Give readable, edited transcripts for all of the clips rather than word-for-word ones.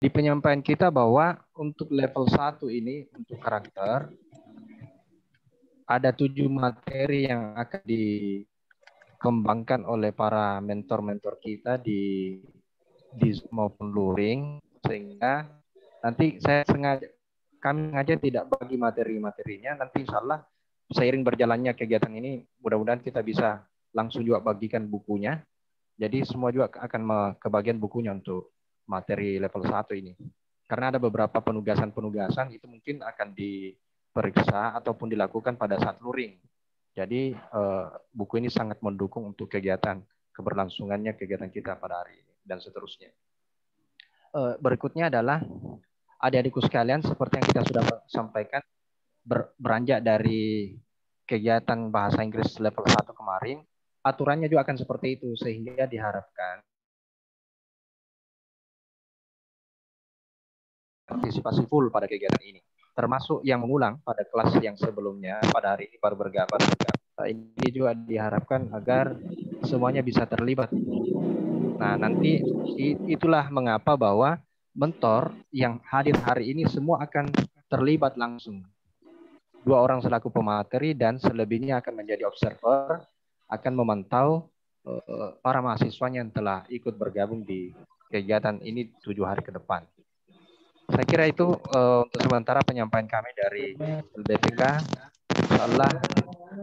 di penyampaian kita bahwa untuk level 1 ini untuk karakter ada 7 materi yang akan dikembangkan oleh para mentor-mentor kita di maupun luring, sehingga nanti kami sengaja tidak bagi materi-materinya. Nanti insya Allah seiring berjalannya kegiatan ini, mudah-mudahan kita bisa langsung juga bagikan bukunya. Jadi semua juga akan kebagian bukunya untuk materi level 1 ini. Karena ada beberapa penugasan-penugasan itu mungkin akan diperiksa ataupun dilakukan pada saat luring. Jadi buku ini sangat mendukung untuk keberlangsungannya kegiatan kita pada hari ini dan seterusnya. Berikutnya adalah adik-adikku sekalian, seperti yang kita sudah sampaikan, beranjak dari kegiatan bahasa Inggris level 1 kemarin, aturannya juga akan seperti itu, sehingga diharapkan partisipasi full pada kegiatan ini, termasuk yang mengulang pada kelas yang sebelumnya pada hari ini baru bergabung. Ini juga diharapkan agar semuanya bisa terlibat. Nah, nanti itulah mengapa bahwa mentor yang hadir hari ini semua akan terlibat langsung. 2 orang selaku pemateri dan selebihnya akan menjadi observer, akan memantau para mahasiswanya yang telah ikut bergabung di kegiatan ini 7 hari ke depan. Saya kira itu untuk sementara penyampaian kami dari LBPK. Insyaallah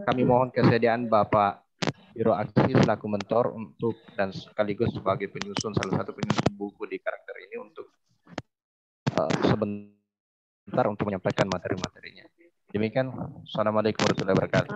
kami mohon kesediaan Bapak Biro Aksi selaku mentor untuk dan sekaligus sebagai salah satu penyusun buku di karakter ini untuk sebentar untuk menyampaikan materi-materinya. Demikian, Assalamualaikum warahmatullahi wabarakatuh.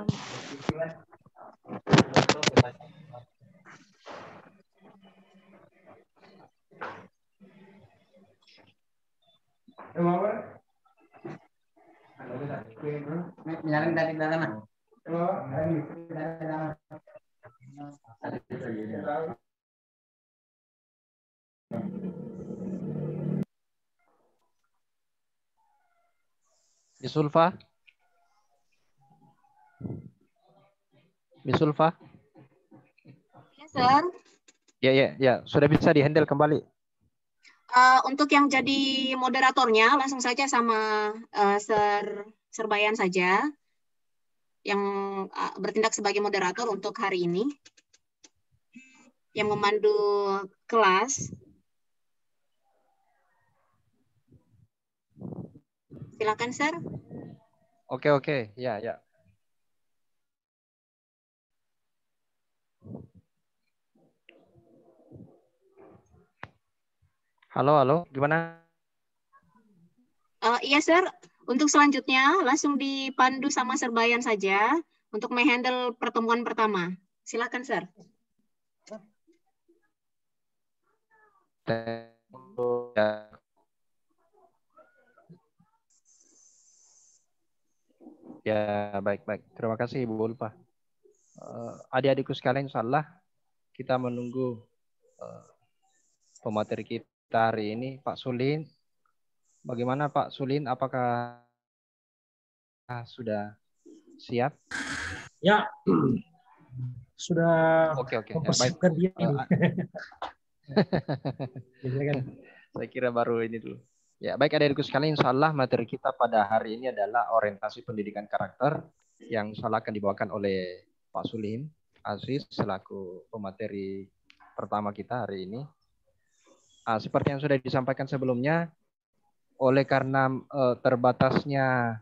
Misulfa? Ya, Sir. Ya, sudah bisa dihandle kembali. Untuk yang jadi moderatornya langsung saja sama Sir Bayan saja yang bertindak sebagai moderator untuk hari ini, yang memandu kelas. Silakan, Sir. Oke, ya. Halo, gimana? Iya, Sir. Untuk selanjutnya langsung dipandu sama Sir Bayan saja untuk menghandle pertemuan pertama. Silakan, Sir. Ya, baik. Terima kasih Ibu Ulfa. Adik-adikku sekalian, insyaallah kita menunggu pemateri kita hari ini, Pak Sulin. Bagaimana Pak Sulin? Apakah sudah siap? Ya, sudah Oke. mempersiapkan Ya, diri. Saya kira baru ini dulu. Ya, baik adik-adikku sekalian, insyaallah materi kita pada hari ini adalah orientasi pendidikan karakter yang insyaallah akan dibawakan oleh Pak Sulin Aziz selaku pemateri pertama kita hari ini. Seperti yang sudah disampaikan sebelumnya, oleh karena terbatasnya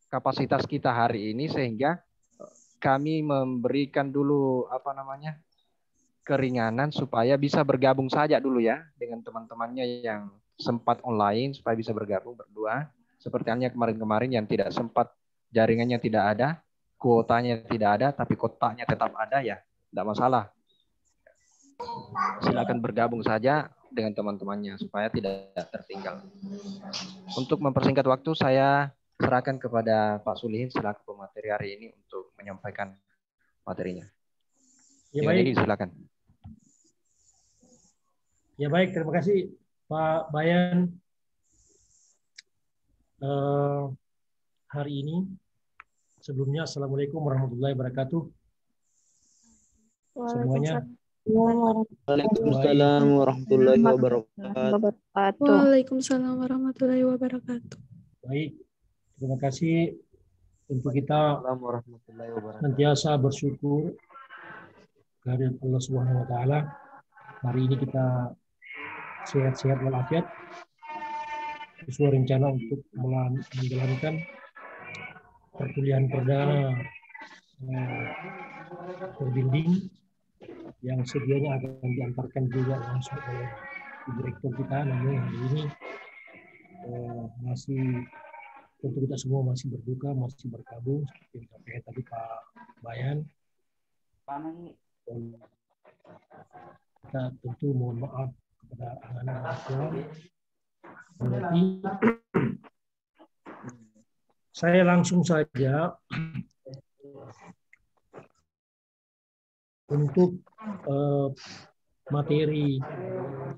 kapasitas kita hari ini, sehingga kami memberikan dulu keringanan supaya bisa bergabung saja dulu ya dengan teman-temannya yang sempat online, supaya bisa bergabung berdua. Seperti halnya kemarin-kemarin yang tidak sempat, jaringannya tidak ada, kuotanya tidak ada, tapi kotaknya tetap ada, ya tidak masalah. Silakan bergabung saja dengan teman-temannya supaya tidak tertinggal. Untuk mempersingkat waktu, saya serahkan kepada Pak Sulihin selaku pemateri hari ini untuk menyampaikan materinya. Ya, dengan baik. ini silakan. Ya, baik, terima kasih Pak Bayan. Hari ini sebelumnya Assalamualaikum warahmatullahi wabarakatuh semuanya. Waalaikumsalam warahmatullahi wabarakatuh. Waalaikumsalam warahmatullahi wabarakatuh. Baik, terima kasih. Untuk kita senantiasa bersyukur kehadirat Allah Subhanahu wa taala. Hari ini kita sehat-sehat walafiat sesuai rencana untuk menjalankan perkuliahan perdana berbimbing yang sedianya akan diantarkan juga langsung oleh direktur kita, namun hari ini masih tentu kita semua masih berduka, masih berkabung seperti yang disampaikan tadi Pak Bayan. Kita tentu mohon maaf kepada anak-anak mahasiswa. Berarti saya langsung saja untuk materi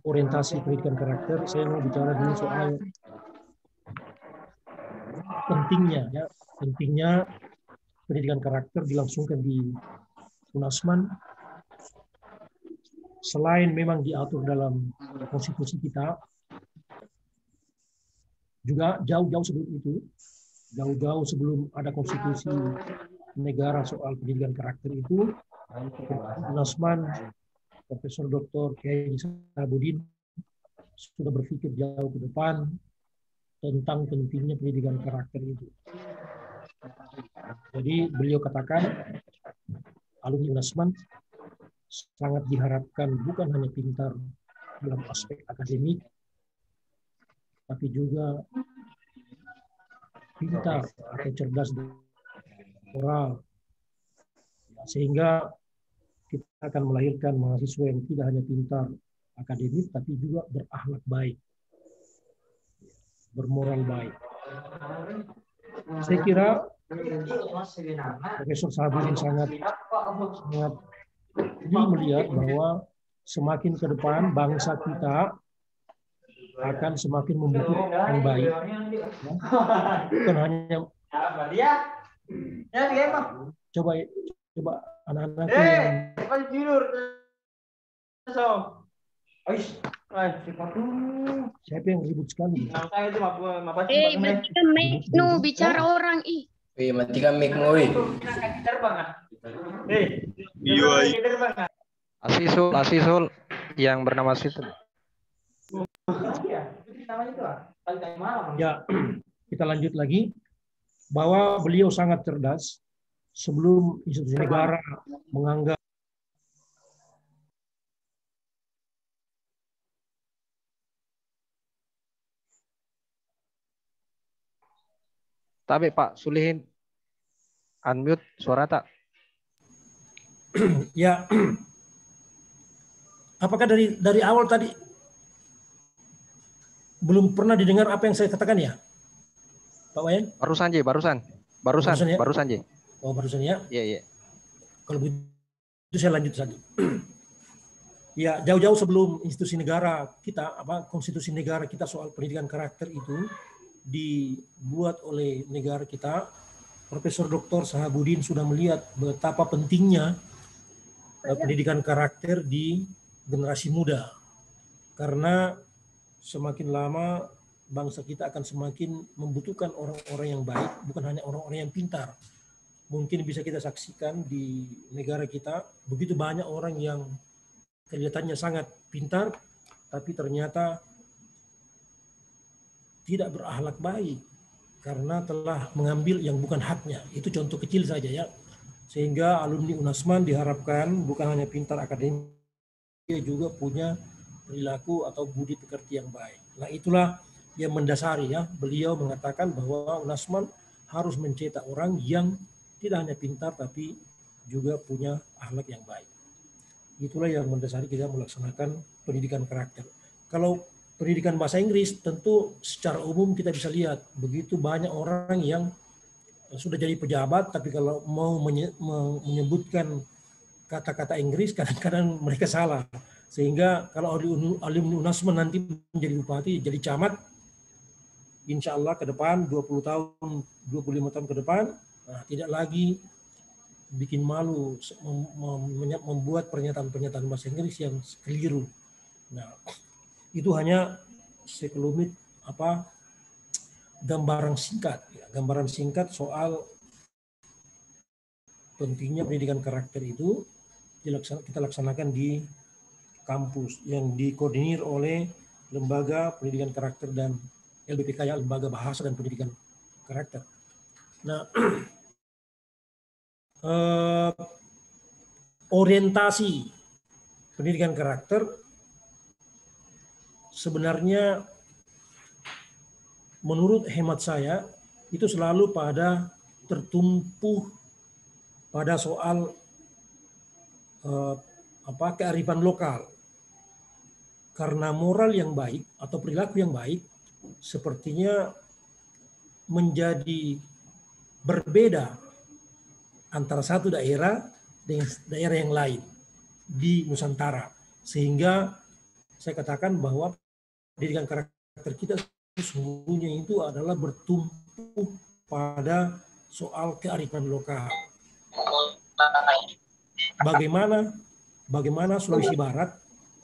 orientasi pendidikan karakter. Saya mau bicara dulu soal pentingnya pendidikan karakter dilangsungkan di UNASMAN. Selain memang diatur dalam konstitusi kita, juga jauh-jauh sebelum itu, jauh-jauh sebelum ada konstitusi negara soal pendidikan karakter itu, UNASMAN, Profesor Dr. Kiai Sahabudin sudah berpikir jauh ke depan tentang pentingnya pendidikan karakter itu. Jadi beliau katakan alumni UNASMAN sangat diharapkan bukan hanya pintar dalam aspek akademik, tapi juga pintar atau cerdas moral, sehingga kita akan melahirkan mahasiswa yang tidak hanya pintar akademik, tapi juga berakhlak baik, bermoral baik. Saya kira Profesor Sahabudin sangat melihat bahwa semakin ke depan bangsa kita akan semakin membutuhkan yang baik. Bukan hanya coba anak-anakku siapa yang ribut sekali? Matikan mic bicara orang Matikan mic Asisul yang bernama Asisul. Ya, kita lanjut lagi bahwa beliau sangat cerdas sebelum institusi negara menganggap Tapi Pak Sulihin unmute suara tak? Ya. Apakah dari awal tadi belum pernah didengar apa yang saya katakan ya, Pak Wayan? Barusan ya? Oh, barusan ya? Iya. Kalau begitu saya lanjut saja. Ya, jauh-jauh sebelum institusi negara kita, konstitusi negara kita soal pendidikan karakter itu dibuat oleh negara kita, Profesor Dr. Sahabudin sudah melihat betapa pentingnya pendidikan karakter di generasi muda. Karena semakin lama bangsa kita akan semakin membutuhkan orang-orang yang baik, bukan hanya orang-orang yang pintar. Mungkin bisa kita saksikan di negara kita, begitu banyak orang yang kelihatannya sangat pintar, tapi ternyata tidak berakhlak baik karena telah mengambil yang bukan haknya. Itu contoh kecil saja ya. Sehingga alumni UNASMAN diharapkan bukan hanya pintar akademik, dia juga punya perilaku atau budi pekerti yang baik. Nah, itulah yang mendasari ya. Beliau mengatakan bahwa UNASMAN harus mencetak orang yang tidak hanya pintar tapi juga punya akhlak yang baik. Itulah yang mendasari kita melaksanakan pendidikan karakter. Kalau pendidikan bahasa Inggris tentu secara umum kita bisa lihat begitu banyak orang yang sudah jadi pejabat, tapi kalau mau menyebutkan kata-kata Inggris kadang-kadang mereka salah. Sehingga kalau alumni UNASMAN nanti menjadi bupati, jadi camat, insya Allah ke depan 20 tahun, 25 tahun ke depan, tidak lagi bikin malu, membuat pernyataan-pernyataan bahasa Inggris yang keliru. Nah, itu hanya sekelumit gambaran singkat soal pentingnya pendidikan karakter itu kita laksanakan di kampus yang dikoordinir oleh Lembaga Pendidikan Karakter dan LBPK, ya, Lembaga Bahasa dan Pendidikan Karakter. Nah, orientasi pendidikan karakter sebenarnya menurut hemat saya itu selalu tertumpu pada soal kearifan lokal. Karena moral yang baik atau perilaku yang baik sepertinya menjadi berbeda antara satu daerah dengan daerah yang lain di Nusantara. Sehingga saya katakan bahwa pendidikan karakter kita sesungguhnya itu adalah bertumpu pada soal kearifan lokal. Bagaimana Sulawesi Barat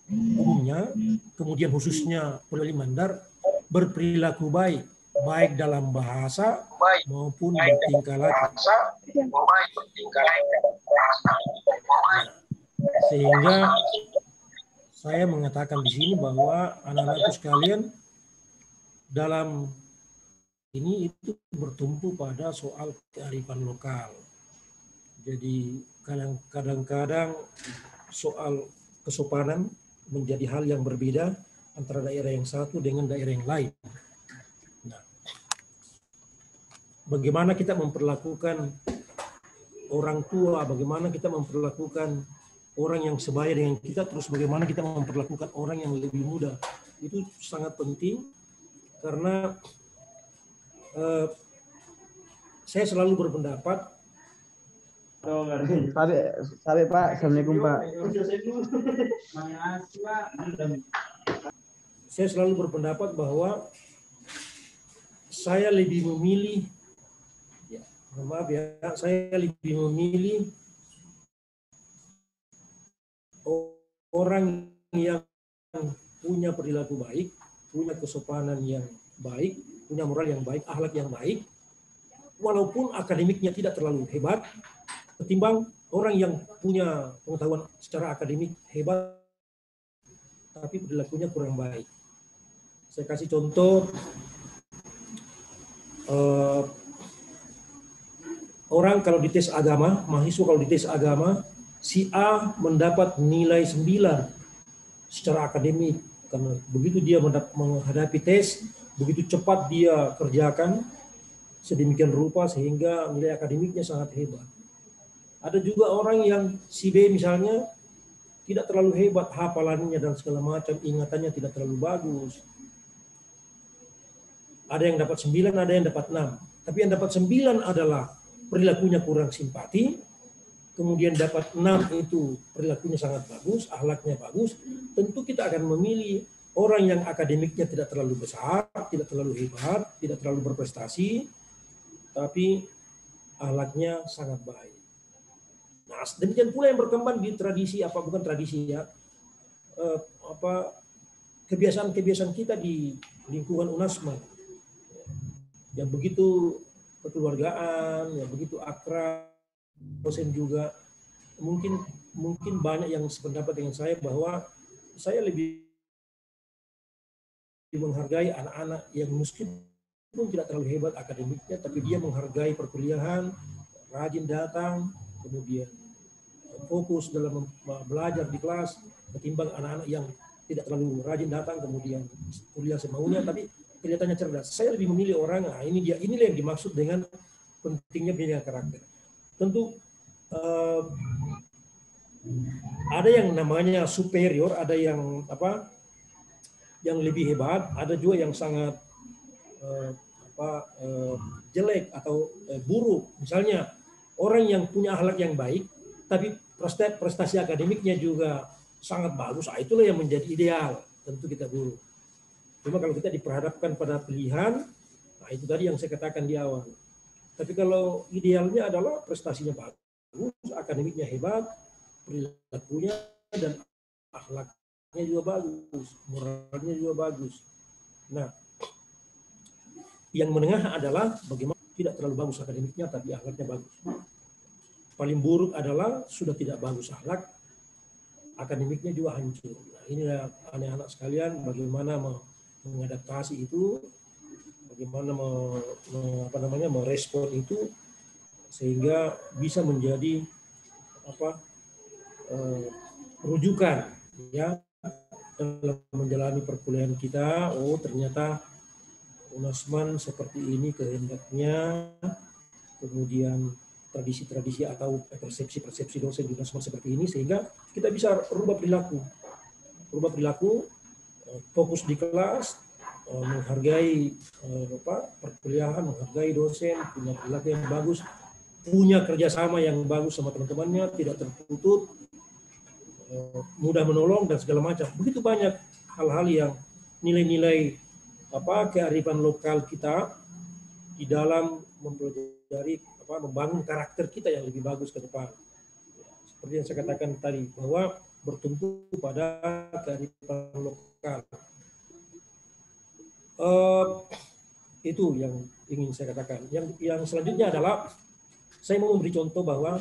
umumnya, kemudian khususnya Pulau Mandar berperilaku baik dalam bahasa maupun bertingkah laku. Sehingga saya mengatakan di sini bahwa anak-anakku sekalian dalam ini itu bertumpu pada soal kearifan lokal. Jadi kadang-kadang soal kesopanan menjadi hal yang berbeda antara daerah yang satu dengan daerah yang lain. Nah, bagaimana kita memperlakukan orang tua, bagaimana kita memperlakukan orang yang sebaya dengan kita, terus bagaimana kita memperlakukan orang yang lebih muda, itu sangat penting karena saya selalu berpendapat. Sabe Pak, Assalamualaikum Pak. Saya selalu berpendapat bahwa saya lebih memilih, saya lebih memilih orang yang punya perilaku baik, punya kesopanan yang baik, punya moral yang baik, akhlak yang baik, walaupun akademiknya tidak terlalu hebat, ketimbang orang yang punya pengetahuan secara akademik hebat, tapi perilakunya kurang baik. Saya kasih contoh, orang kalau dites agama, mahasiswa kalau dites agama, si A mendapat nilai 9 secara akademik, karena begitu dia menghadapi tes, begitu cepat dia kerjakan sedemikian rupa sehingga nilai akademiknya sangat hebat. Ada juga orang yang si B misalnya tidak terlalu hebat hafalannya dan segala macam, ingatannya tidak terlalu bagus. Ada yang dapat 9, ada yang dapat 6. Tapi yang dapat 9 adalah perilakunya kurang simpati, kemudian dapat 6 itu perilakunya sangat bagus, akhlaknya bagus. Tentu kita akan memilih orang yang akademiknya tidak terlalu besar, tidak terlalu hebat, tidak terlalu berprestasi, tapi akhlaknya sangat baik. Nah, demikian pula yang berkembang di tradisi, bukan tradisi ya, kebiasaan-kebiasaan kita di lingkungan UNASMA, yang begitu kekeluargaan, yang begitu akrab, dosen juga, mungkin banyak yang sependapat dengan saya bahwa saya lebih menghargai anak-anak yang meskipun tidak terlalu hebat akademiknya, tapi dia menghargai perkuliahan, rajin datang, kemudian fokus dalam belajar di kelas, ketimbang anak-anak yang tidak terlalu rajin datang, kemudian kuliah semaunya, tapi kelihatannya cerdas. Saya lebih memilih orang, inilah yang dimaksud dengan pentingnya pendidikan karakter. Tentu ada yang namanya superior, ada yang yang lebih hebat, ada juga yang sangat jelek atau buruk. Misalnya orang yang punya akhlak yang baik, tapi prestasi akademiknya juga sangat bagus, itulah yang menjadi ideal. Tentu kita buruk. Cuma kalau kita diperhadapkan pada pilihan, itu tadi yang saya katakan di awal. Tapi kalau idealnya adalah prestasinya bagus, akademiknya hebat, perilakunya dan akhlaknya juga bagus, moralnya juga bagus. Nah, yang menengah adalah bagaimana tidak terlalu bagus akademiknya tapi akhlaknya bagus. Paling buruk adalah sudah tidak bagus akhlak, akademiknya juga hancur. Nah, inilah anak-anak sekalian bagaimana mengadaptasi itu, bagaimana merespon itu sehingga bisa menjadi rujukan ya dalam menjalani perkuliahan kita. Oh, ternyata UNASMAN seperti ini kehendaknya, kemudian tradisi-tradisi atau persepsi-persepsi dosen di UNASMAN seperti ini, sehingga kita bisa rubah perilaku, fokus di kelas, menghargai perkuliahan, menghargai dosen, punya perilaku yang bagus, punya kerjasama yang bagus sama teman-temannya, tidak tertutup, mudah menolong dan segala macam. Begitu banyak hal-hal yang nilai-nilai kearifan lokal kita di dalam mempelajari membangun karakter kita yang lebih bagus ke depan. Seperti yang saya katakan tadi, bahwa bertumpu pada kearifan lokal. Itu yang ingin saya katakan. Yang selanjutnya adalah saya mau memberi contoh bahwa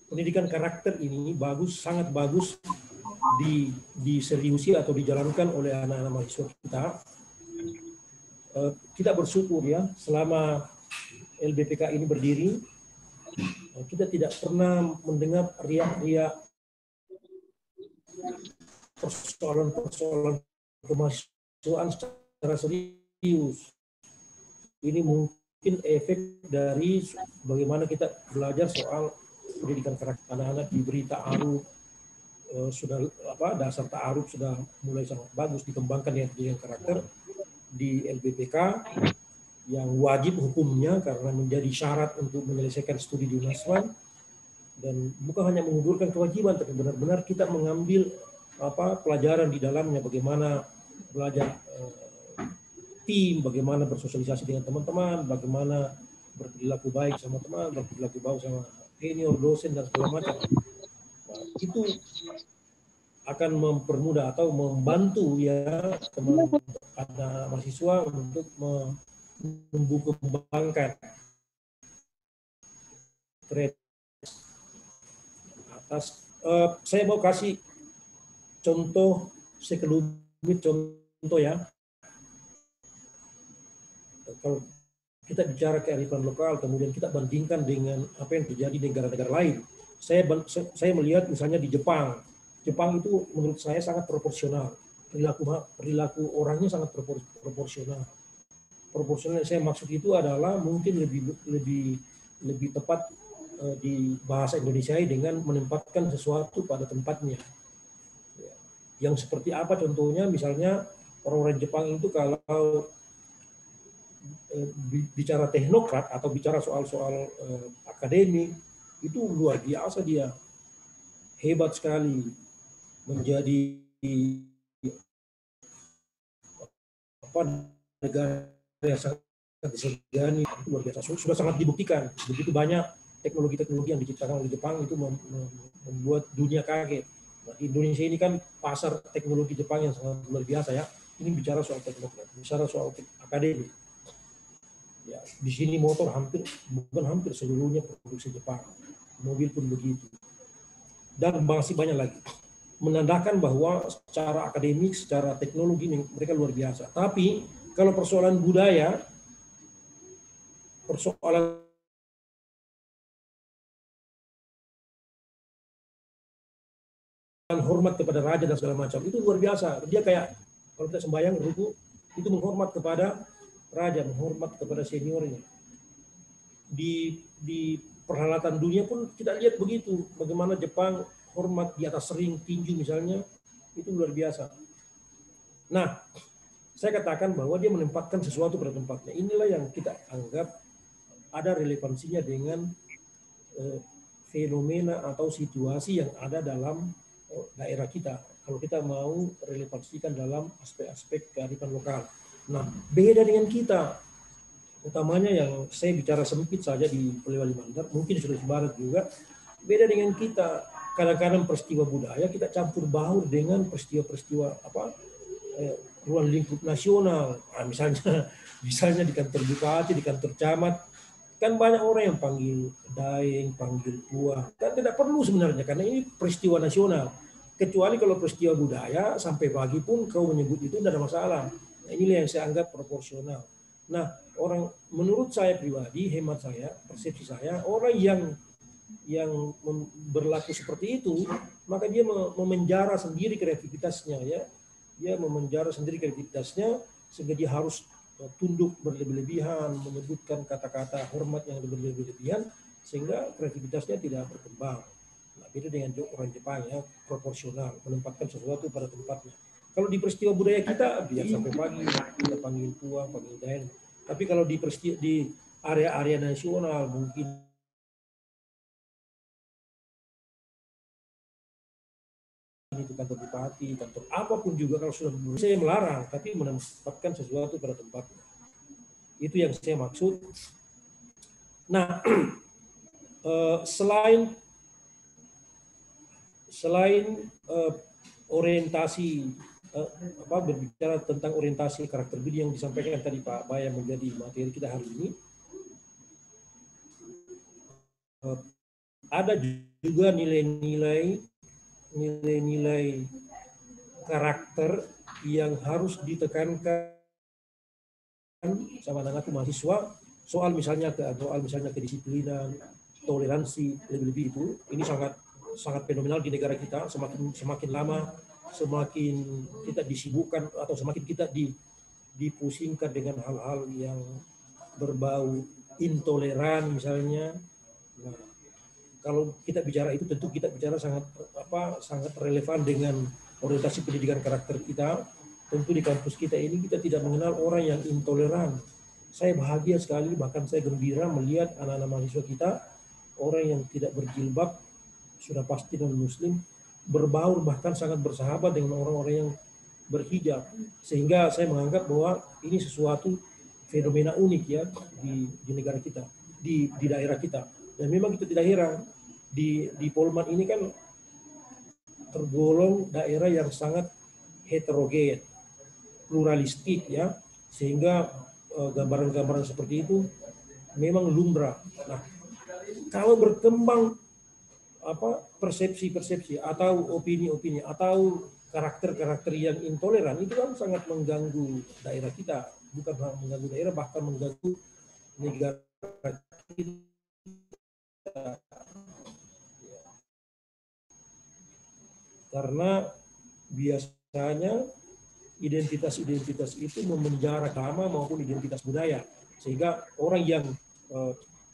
pendidikan karakter ini bagus, sangat bagus diseriusi atau dijalankan oleh anak-anak mahasiswa kita. Kita bersyukur ya, selama LBPK ini berdiri, kita tidak pernah mendengar riak-riak persoalan kemahasiswaan secara serius. Ini mungkin efek dari bagaimana kita belajar soal pendidikan karakter. Anak-anak diberi ta'aruf, sudah dasar ta'aruf sudah mulai sangat bagus dikembangkan yang pendidikan karakter di LBPK yang wajib hukumnya karena menjadi syarat untuk menyelesaikan studi di UNASMAN, dan bukan hanya menggugurkan kewajiban tapi benar-benar kita mengambil pelajaran di dalamnya, bagaimana belajar tim, bagaimana bersosialisasi dengan teman-teman, bagaimana berperilaku baik sama teman, berperilaku baik sama senior, dosen dan segala macam. Nah, itu akan mempermudah atau membantu ya teman-teman mahasiswa untuk mengembangkan atas. Saya mau kasih contoh sekelumit contoh ya. Kalau kita bicara kearifan lokal, kemudian kita bandingkan dengan apa yang terjadi di negara-negara lain. Saya melihat misalnya di Jepang. Jepang itu menurut saya sangat proporsional. Perilaku orangnya sangat proporsional. Proporsional yang saya maksud itu adalah mungkin lebih tepat di bahasa Indonesia dengan menempatkan sesuatu pada tempatnya. Yang seperti apa contohnya, misalnya orang-orang Jepang itu kalau bicara teknokrat atau bicara soal-soal akademik, itu luar biasa dia. Hebat sekali. Menjadi negara yang sangat disegani, luar biasa. Sudah sangat dibuktikan. Begitu banyak teknologi-teknologi yang diciptakan oleh Jepang itu membuat dunia kaget. Nah, di Indonesia ini kan pasar teknologi Jepang yang sangat luar biasa ya. Ini bicara soal teknologi, bicara soal akademik. Ya, di sini motor bukan hampir seluruhnya produksi Jepang. Mobil pun begitu. Dan masih banyak lagi. Menandakan bahwa secara akademik, secara teknologi mereka luar biasa. Tapi kalau persoalan budaya, persoalan hormat kepada raja dan segala macam, itu luar biasa. Dia kayak kalau kita sembahyang ruku, itu menghormat kepada raja, menghormat kepada seniornya. Di perhelatan dunia pun kita lihat begitu, bagaimana Jepang hormat di atas ring tinju misalnya, itu luar biasa. Nah, saya katakan bahwa dia menempatkan sesuatu pada tempatnya. Inilah yang kita anggap ada relevansinya dengan fenomena atau situasi yang ada dalam daerah kita. Kalau kita mau relevansikan dalam aspek-aspek kearifan lokal. Nah, beda dengan kita. utamanya yang saya bicara sempit saja di Polewali Mandar, mungkin Sulawesi Barat juga, beda dengan kita. Kadang-kadang peristiwa budaya kita campur baur dengan peristiwa-peristiwa ruang lingkup nasional. Nah, misalnya di kantor bupati, di kantor camat, kan banyak orang yang panggil daeng, panggil tua. Kan tidak perlu sebenarnya karena ini peristiwa nasional. Kecuali kalau peristiwa budaya sampai pagi pun kau menyebut itu tidak ada masalah. Nah, inilah yang saya anggap proporsional. Nah, menurut saya pribadi, hemat saya, persepsi saya, orang yang berlaku seperti itu, maka dia memenjara sendiri kreativitasnya, ya. Dia memenjara sendiri kreativitasnya sehingga dia harus tunduk berlebih-lebihan, menyebutkan kata-kata hormat yang berlebih-lebihan sehingga kreativitasnya tidak berkembang. Nah, beda dengan orang Jepang, ya, proporsional, menempatkan sesuatu pada tempatnya. Kalau di peristiwa budaya kita biar sampai pagi, kita panggil tua, panggil daeng. Tapi kalau di area-area nasional mungkin itu kantor bupati, kantor apapun juga, kalau sudah saya melarang, tapi menempatkan sesuatu pada tempatnya. Itu yang saya maksud. Nah, selain orientasi berbicara tentang orientasi karakter diri yang disampaikan tadi Pak Baya menjadi materi kita hari ini, ada juga nilai-nilai karakter yang harus ditekankan sama anak-anak mahasiswa, soal misalnya kedisiplinan, toleransi, lebih-lebih itu. Ini sangat fenomenal di negara kita. Semakin lama, semakin kita disibukkan atau semakin kita dipusingkan dengan hal-hal yang berbau intoleran misalnya. Nah, kalau kita bicara itu tentu kita bicara sangat relevan dengan orientasi pendidikan karakter kita. Tentu di kampus kita ini kita tidak mengenal orang yang intoleran. Saya bahagia sekali, bahkan saya gembira melihat anak-anak mahasiswa kita, orang yang tidak berjilbab, sudah pasti non muslim, berbaur bahkan sangat bersahabat dengan orang-orang yang berhijab. Sehingga saya menganggap bahwa ini sesuatu fenomena unik, ya, di negara kita, di daerah kita. Dan memang kita tidak heran, di Polman ini kan tergolong daerah yang sangat heterogen, pluralistik, ya, sehingga gambaran-gambaran seperti itu memang lumrah. Nah, kalau berkembang persepsi-persepsi atau opini-opini atau karakter-karakter yang intoleran, itu kan sangat mengganggu daerah kita, bukan hanya mengganggu daerah, bahkan mengganggu negara kita. Karena biasanya identitas-identitas itu memenjara agama maupun identitas budaya, sehingga orang yang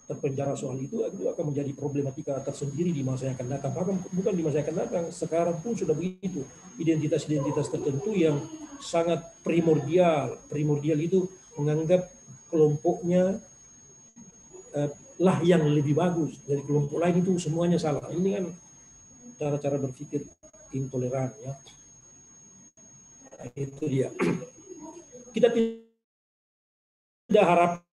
terpenjara soal itu akan menjadi problematika tersendiri di masa yang akan datang. Bahkan bukan di masa yang akan datang, sekarang pun sudah begitu. Identitas-identitas tertentu yang sangat primordial itu menganggap kelompoknya lah yang lebih bagus dari kelompok lain, itu semuanya salah. Ini kan cara-cara berpikir intoleran, ya. Nah, itu dia. Kita tidak harapkan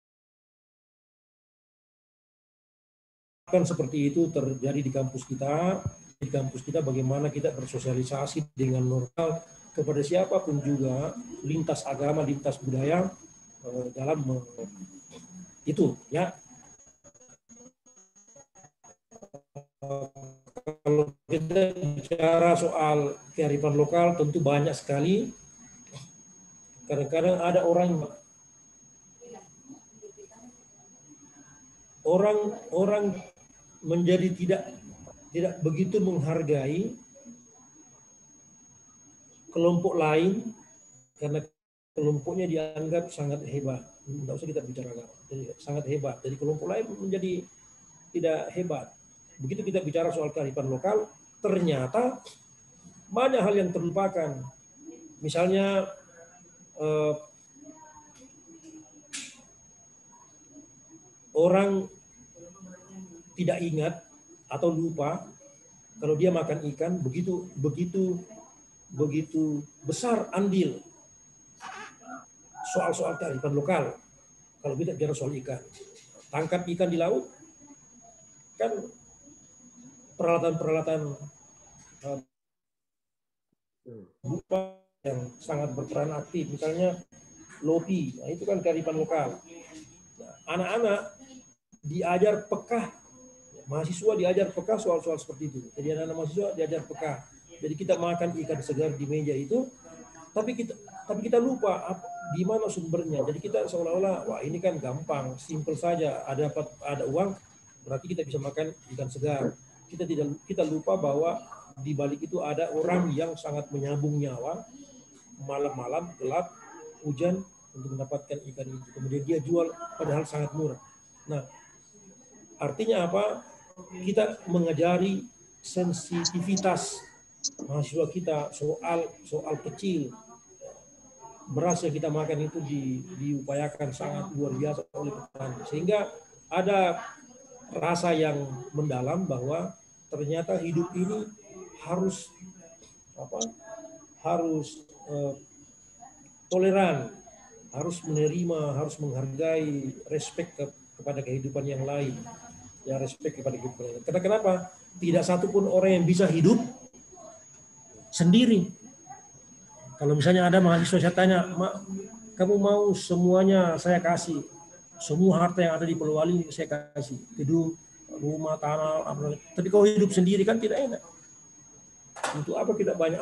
seperti itu terjadi di kampus kita. Di kampus kita bagaimana kita bersosialisasi dengan normal kepada siapapun juga, lintas agama, lintas budaya, dalam itu, ya. Kalau kita bicara soal kearifan lokal, tentu banyak sekali. Kadang-kadang ada orang menjadi tidak begitu menghargai kelompok lain karena kelompoknya dianggap sangat hebat. Tidak usah kita bicara sangat hebat. Jadi kelompok lain menjadi tidak hebat. Begitu kita bicara soal kearifan lokal, ternyata banyak hal yang terlupakan. Misalnya orang tidak ingat atau lupa kalau dia makan ikan, begitu besar andil soal-soal kearifan lokal. Kalau kita bicara soal ikan, tangkap ikan di laut kan peralatan-peralatan yang sangat berperan aktif, misalnya lopi, nah itu kan kearifan lokal. Nah, anak-anak diajar peka, mahasiswa diajar peka soal-soal seperti itu. Jadi anak-anak mahasiswa diajar peka. Jadi kita makan ikan segar di meja itu, tapi kita lupa di mana sumbernya. Jadi kita seolah-olah, wah ini kan gampang, simple saja, ada uang, berarti kita bisa makan ikan segar. Kita lupa bahwa di balik itu ada orang yang sangat menyambung nyawa, malam-malam gelap, hujan untuk mendapatkan ikan itu. Kemudian dia jual padahal sangat murah. Nah, artinya apa? Kita mengajari sensitivitas mahasiswa kita soal kecil. Beras yang kita makan itu diupayakan sangat luar biasa oleh petani, sehingga ada rasa yang mendalam bahwa ternyata hidup ini harus toleran, harus menerima, harus menghargai, respect kepada kehidupan yang lain. Ya, respect kepada kehidupan yang lain. Karena kenapa? Tidak satupun orang yang bisa hidup sendiri. Kalau misalnya ada mahasiswa saya tanya, kamu mau semuanya saya kasih, semua harta yang ada di Polowali saya kasih, gedung, rumah, tanah, tapi kalau hidup sendiri kan tidak enak. Untuk apa kita banyak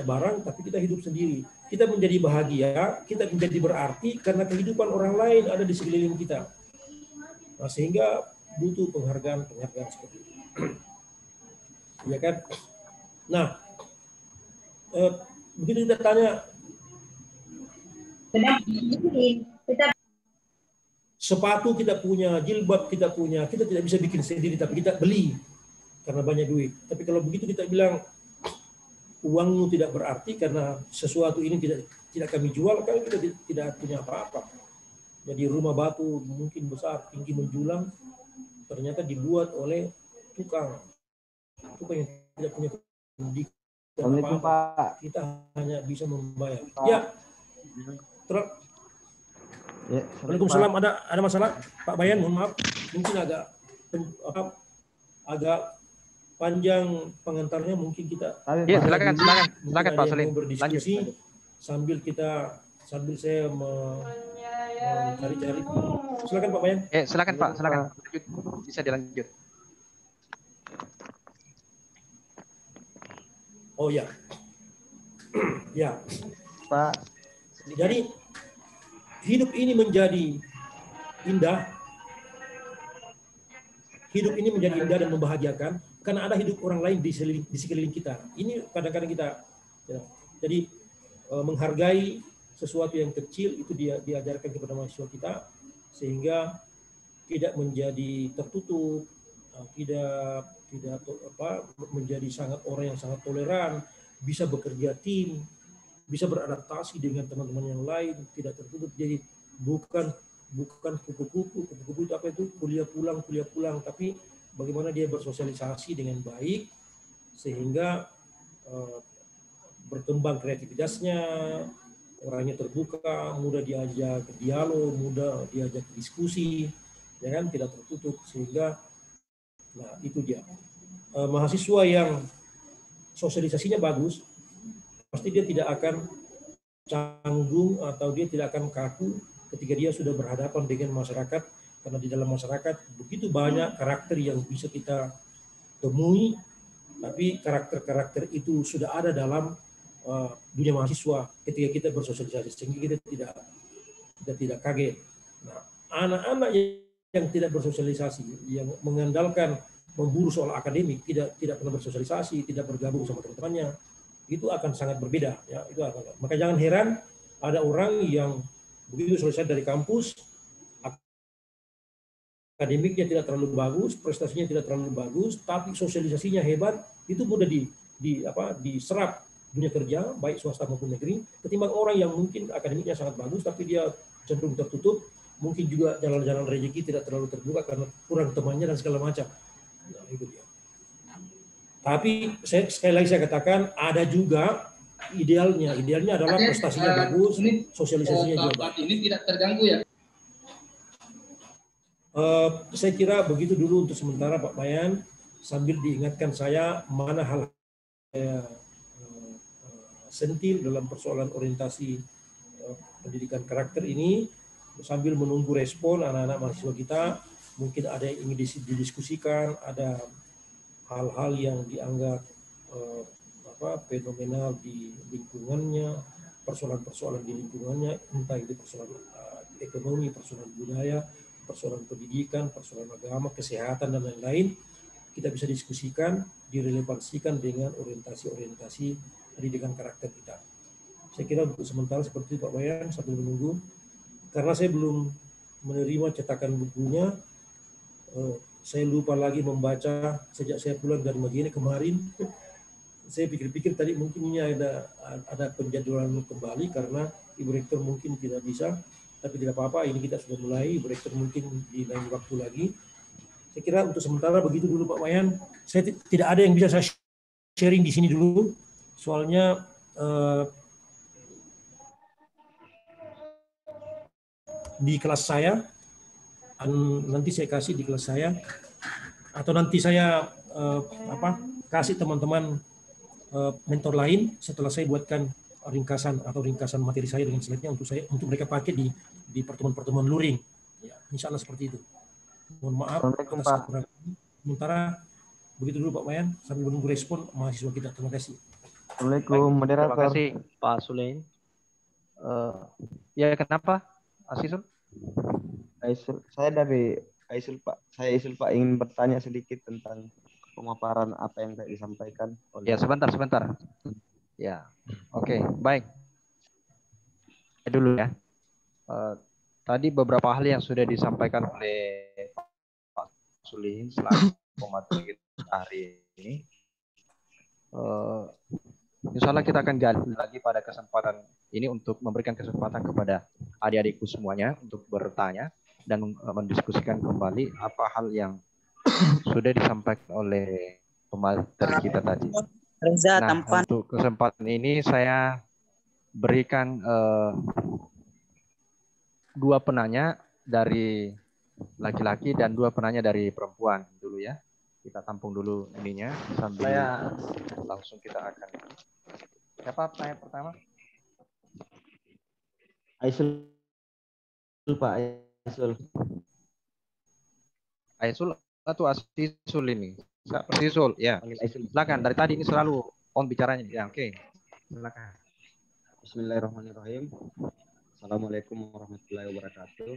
barang, tapi kita hidup sendiri. Kita menjadi bahagia, kita menjadi berarti karena kehidupan orang lain ada di sekeliling kita. Nah, sehingga butuh penghargaan seperti itu. Ya kan? Nah, begitu kita tanya, sepatu kita punya, jilbab kita punya, kita tidak bisa bikin sendiri, tapi kita beli karena banyak duit. Tapi kalau begitu kita bilang, uangmu tidak berarti karena sesuatu ini tidak kami jual, kalau kita tidak punya apa-apa. Jadi rumah batu mungkin besar, tinggi menjulang, ternyata dibuat oleh tukang yang tidak punya pendidikan. Assalamualaikum, Pak. Kita hanya bisa membayar. Pak. Ya. Ya, Waalaikumsalam. Ada masalah, Pak Bayan? Mohon maaf, mungkin agak panjang pengantarnya, mungkin kita. Ya, silakan Pak Solim. Berdiskusi sambil saya mencari-cari. Silakan Pak Bayan. Silakan Pak, silakan. Bisa dilanjut. Oh ya. Ya. Pak. Jadi hidup ini menjadi indah. Hidup ini menjadi indah dan membahagiakan karena ada hidup orang lain di sekeliling kita. Ini kadang-kadang kita jadi menghargai sesuatu yang kecil itu diajarkan kepada mahasiswa kita sehingga tidak menjadi tertutup, tidak menjadi orang yang sangat toleran, bisa bekerja tim, bisa beradaptasi dengan teman-teman yang lain, tidak tertutup. Jadi bukan kupu-kupu itu apa itu, kuliah pulang, tapi bagaimana dia bersosialisasi dengan baik sehingga berkembang kreativitasnya, orangnya terbuka, mudah diajak dialog, mudah diajak diskusi, ya kan, tidak tertutup. Sehingga nah itu dia mahasiswa yang sosialisasinya bagus, pasti dia tidak akan canggung atau dia tidak akan kaku ketika dia sudah berhadapan dengan masyarakat, karena di dalam masyarakat begitu banyak karakter yang bisa kita temui, tapi karakter-karakter itu sudah ada dalam dunia mahasiswa ketika kita bersosialisasi, sehingga kita tidak kaget. Nah, anak-anak yang tidak bersosialisasi, yang mengandalkan memburu soal akademik, tidak pernah bersosialisasi, tidak bergabung sama teman-temannya, itu akan sangat berbeda. Ya, itu akan. Maka jangan heran ada orang yang begitu selesai dari kampus, akademiknya tidak terlalu bagus, prestasinya tidak terlalu bagus, tapi sosialisasinya hebat, itu mudah diserap dunia kerja, baik swasta maupun negeri, ketimbang orang yang mungkin akademiknya sangat bagus, tapi dia cenderung tertutup, mungkin juga jalan-jalan rezeki tidak terlalu terbuka karena kurang temannya dan segala macam. Nah, itu dia. Tapi sekali lagi saya katakan, ada juga idealnya adalah prestasinya bagus, sosialisasinya juga bagus. Ini tidak terganggu ya? Saya kira begitu dulu untuk sementara Pak Bayan, sambil diingatkan saya mana hal sentil dalam persoalan orientasi pendidikan karakter ini, sambil menunggu respon anak-anak mahasiswa kita. Mungkin ada yang ingin didiskusikan, ada hal-hal yang dianggap fenomenal di lingkungannya, persoalan-persoalan di lingkungannya, entah itu persoalan ekonomi, persoalan budaya, persoalan pendidikan, persoalan agama, kesehatan, dan lain-lain. Kita bisa diskusikan, direlevansikan dengan orientasi-orientasi pendidikan karakter kita. Saya kira untuk sementara seperti itu Pak Bayan, sambil menunggu. Karena saya belum menerima cetakan bukunya, saya lupa lagi membaca sejak saya pulang dari Majene kemarin. Saya pikir-pikir tadi mungkin ini ada penjadwalan kembali karena Ibu Rektor mungkin tidak bisa, tapi tidak apa-apa, ini kita sudah mulai, Ibu Rektor mungkin di lain waktu lagi. Saya kira untuk sementara begitu dulu Pak Wayan. Saya tidak ada yang bisa saya sharing di sini dulu, soalnya di kelas saya, nanti saya kasih di kelas saya, atau nanti saya kasih teman-teman mentor lain setelah saya buatkan ringkasan materi saya dengan slide-nya untuk mereka pakai di pertemuan-pertemuan luring. Ya, insya Allah seperti itu. Mohon maaf atas kekurangan. Sementara begitu dulu Pak Wayan, sambil menunggu respon mahasiswa kita. Terima kasih. Assalamualaikum, moderator. Terima kasih Pak Sulaim. Ya, kenapa Asisul? Saya dari Aisul Pak. Saya Aisul Pak, ingin bertanya sedikit tentang pemaparan apa yang tadi disampaikan oleh... Ya, sebentar. Ya, oke, baik. Dulu ya. Tadi beberapa hal yang sudah disampaikan oleh Pak Sulaim selaku pemateri kita hari ini. Insya Allah kita akan gali lagi pada kesempatan ini untuk memberikan kesempatan kepada adik-adikku semuanya untuk bertanya dan mendiskusikan kembali apa hal yang sudah disampaikan oleh pemateri kita tadi. Nah, untuk kesempatan ini saya berikan 2 penanya dari laki-laki dan 2 penanya dari perempuan dulu ya. Kita tampung dulu ininya sambil langsung kita akan. Siapa penanya pertama? Aisul Pak, Aisul atau Asisul ini? Asisul, ya. Silakan, dari tadi ini selalu on bicaranya. Ya, oke. Silakan. Bismillahirrahmanirrahim. Assalamualaikum warahmatullahi wabarakatuh.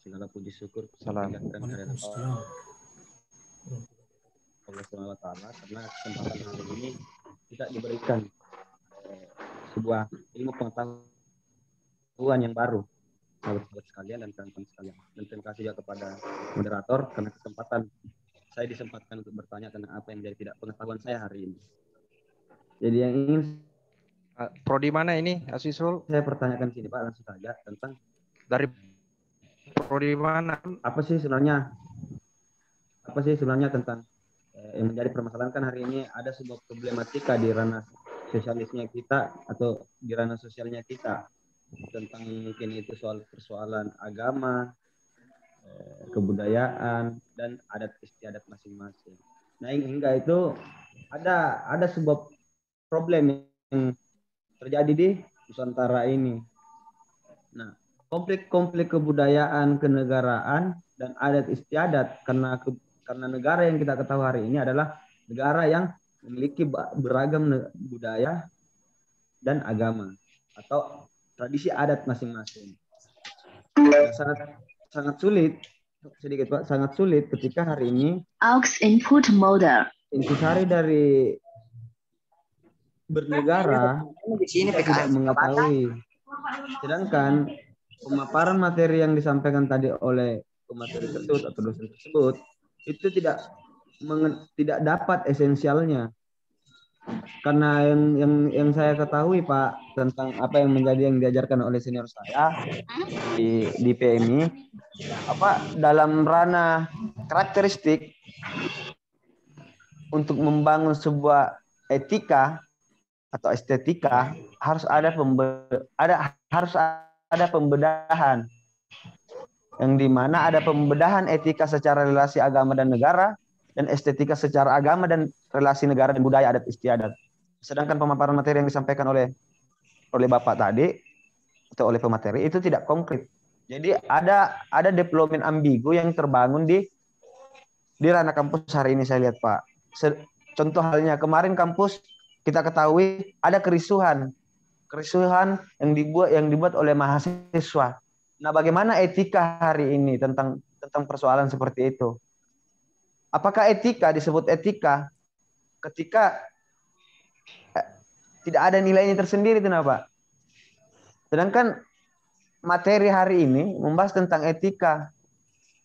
Segala puji syukur Waalaikumsalam. Allah SWT karena kesempatan hari ini kita diberikan sebuah ilmu pengetahuan yang baru, sahabat-sahabat sekalian dan teman-teman sekalian. Dan terima kasih juga kepada moderator karena saya disempatkan untuk bertanya tentang apa yang jadi tidak pengetahuan saya hari ini. Jadi yang ingin prodi mana ini, Asisul? Saya pertanyakan sini Pak, langsung saja tentang dari prodi mana? Apa sih sebenarnya tentang yang menjadi permasalahan kan hari ini ada sebuah problematika di ranah sosialisnya kita atau di ranah sosialnya kita tentang mungkin itu persoalan agama, kebudayaan dan adat istiadat masing-masing. Nah hingga itu ada sebuah problem yang terjadi di Nusantara ini. Nah konflik kebudayaan, kenegaraan dan adat istiadat karena negara yang kita ketahui hari ini adalah negara yang memiliki beragam budaya dan agama atau tradisi adat masing-masing. Nah, sangat sulit sedikit Pak, sangat sulit ketika hari ini aux input model intisari dari bernegara kita tidak mengetahui, sedangkan pemaparan materi yang disampaikan tadi oleh pemateri tersebut atau dosen tersebut itu tidak dapat esensialnya. Karena yang saya ketahui Pak tentang apa yang diajarkan oleh senior saya di PMI dalam ranah karakteristik untuk membangun sebuah etika atau estetika harus ada pembedahan. yang dimana ada pembedahan etika secara relasi agama dan negara, dan estetika secara agama dan relasi negara dan budaya adat istiadat. Sedangkan pemaparan materi yang disampaikan oleh Bapak tadi atau oleh pemateri itu tidak konkret. Jadi ada deployment ambigu yang terbangun di ranah kampus hari ini saya lihat, Pak. Contoh halnya kemarin kampus kita ketahui ada kerusuhan yang dibuat oleh mahasiswa. Nah, bagaimana etika hari ini tentang persoalan seperti itu? Apakah etika disebut etika ketika tidak ada nilainya tersendiri, kenapa? Sedangkan materi hari ini membahas tentang etika.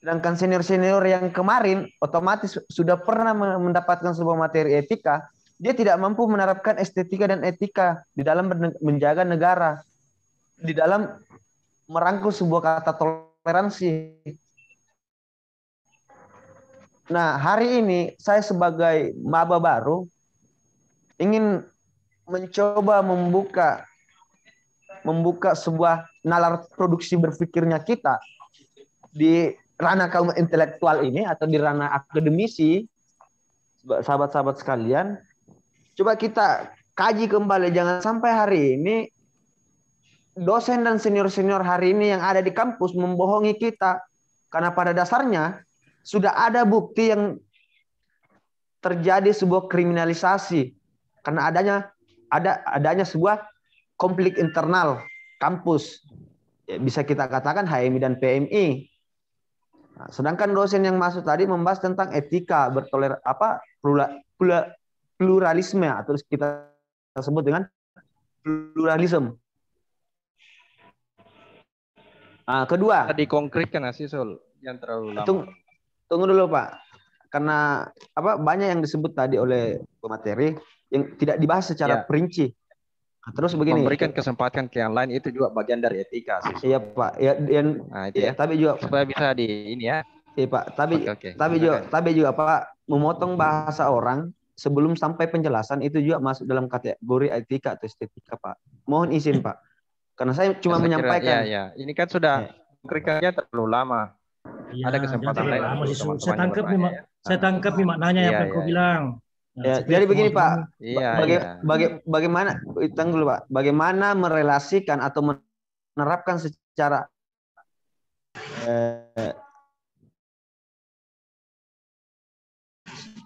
Sedangkan senior-senior yang kemarin otomatis sudah pernah mendapatkan sebuah materi etika, dia tidak mampu menerapkan estetika dan etika di dalam menjaga negara, di dalam merangkul sebuah kata toleransi. Nah, hari ini saya sebagai maba baru ingin mencoba membuka sebuah nalar produksi berpikirnya kita di ranah kaum intelektual ini atau di ranah akademisi, sahabat-sahabat sekalian. Coba kita kaji kembali, jangan sampai hari ini dosen dan senior-senior hari ini yang ada di kampus membohongi kita, karena pada dasarnya sudah ada bukti yang terjadi sebuah kriminalisasi karena adanya sebuah konflik internal kampus, ya, bisa kita katakan HMI dan PMI. Nah, sedangkan dosen yang masuk tadi membahas tentang etika, pluralisme atau kita sebut dengan pluralisme. Nah, kedua, dikonkretkan Asisul yang terlalu lama. Tunggu dulu, Pak. Karena banyak yang disebut tadi oleh pemateri yang tidak dibahas secara perinci. Nah, terus begini, memberikan kesempatan ke yang lain itu juga bagian dari etika sih. Iya, Pak. Tapi juga supaya bisa di ini ya. Iya, Pak. Tapi juga Pak, memotong bahasa orang sebelum sampai penjelasan itu juga masuk dalam kategori etika atau estetika, Pak. Mohon izin, Pak. Karena saya cuma menyampaikan. Iya. Ini kan sudah konkretnya terlalu lama. Ya, ada kesempatan lain. Saya tangkap nih maknanya yang kau bilang. Nah, jadi begini, Pak. Bagaimana dulu, Pak? Bagaimana merelasikan atau menerapkan secara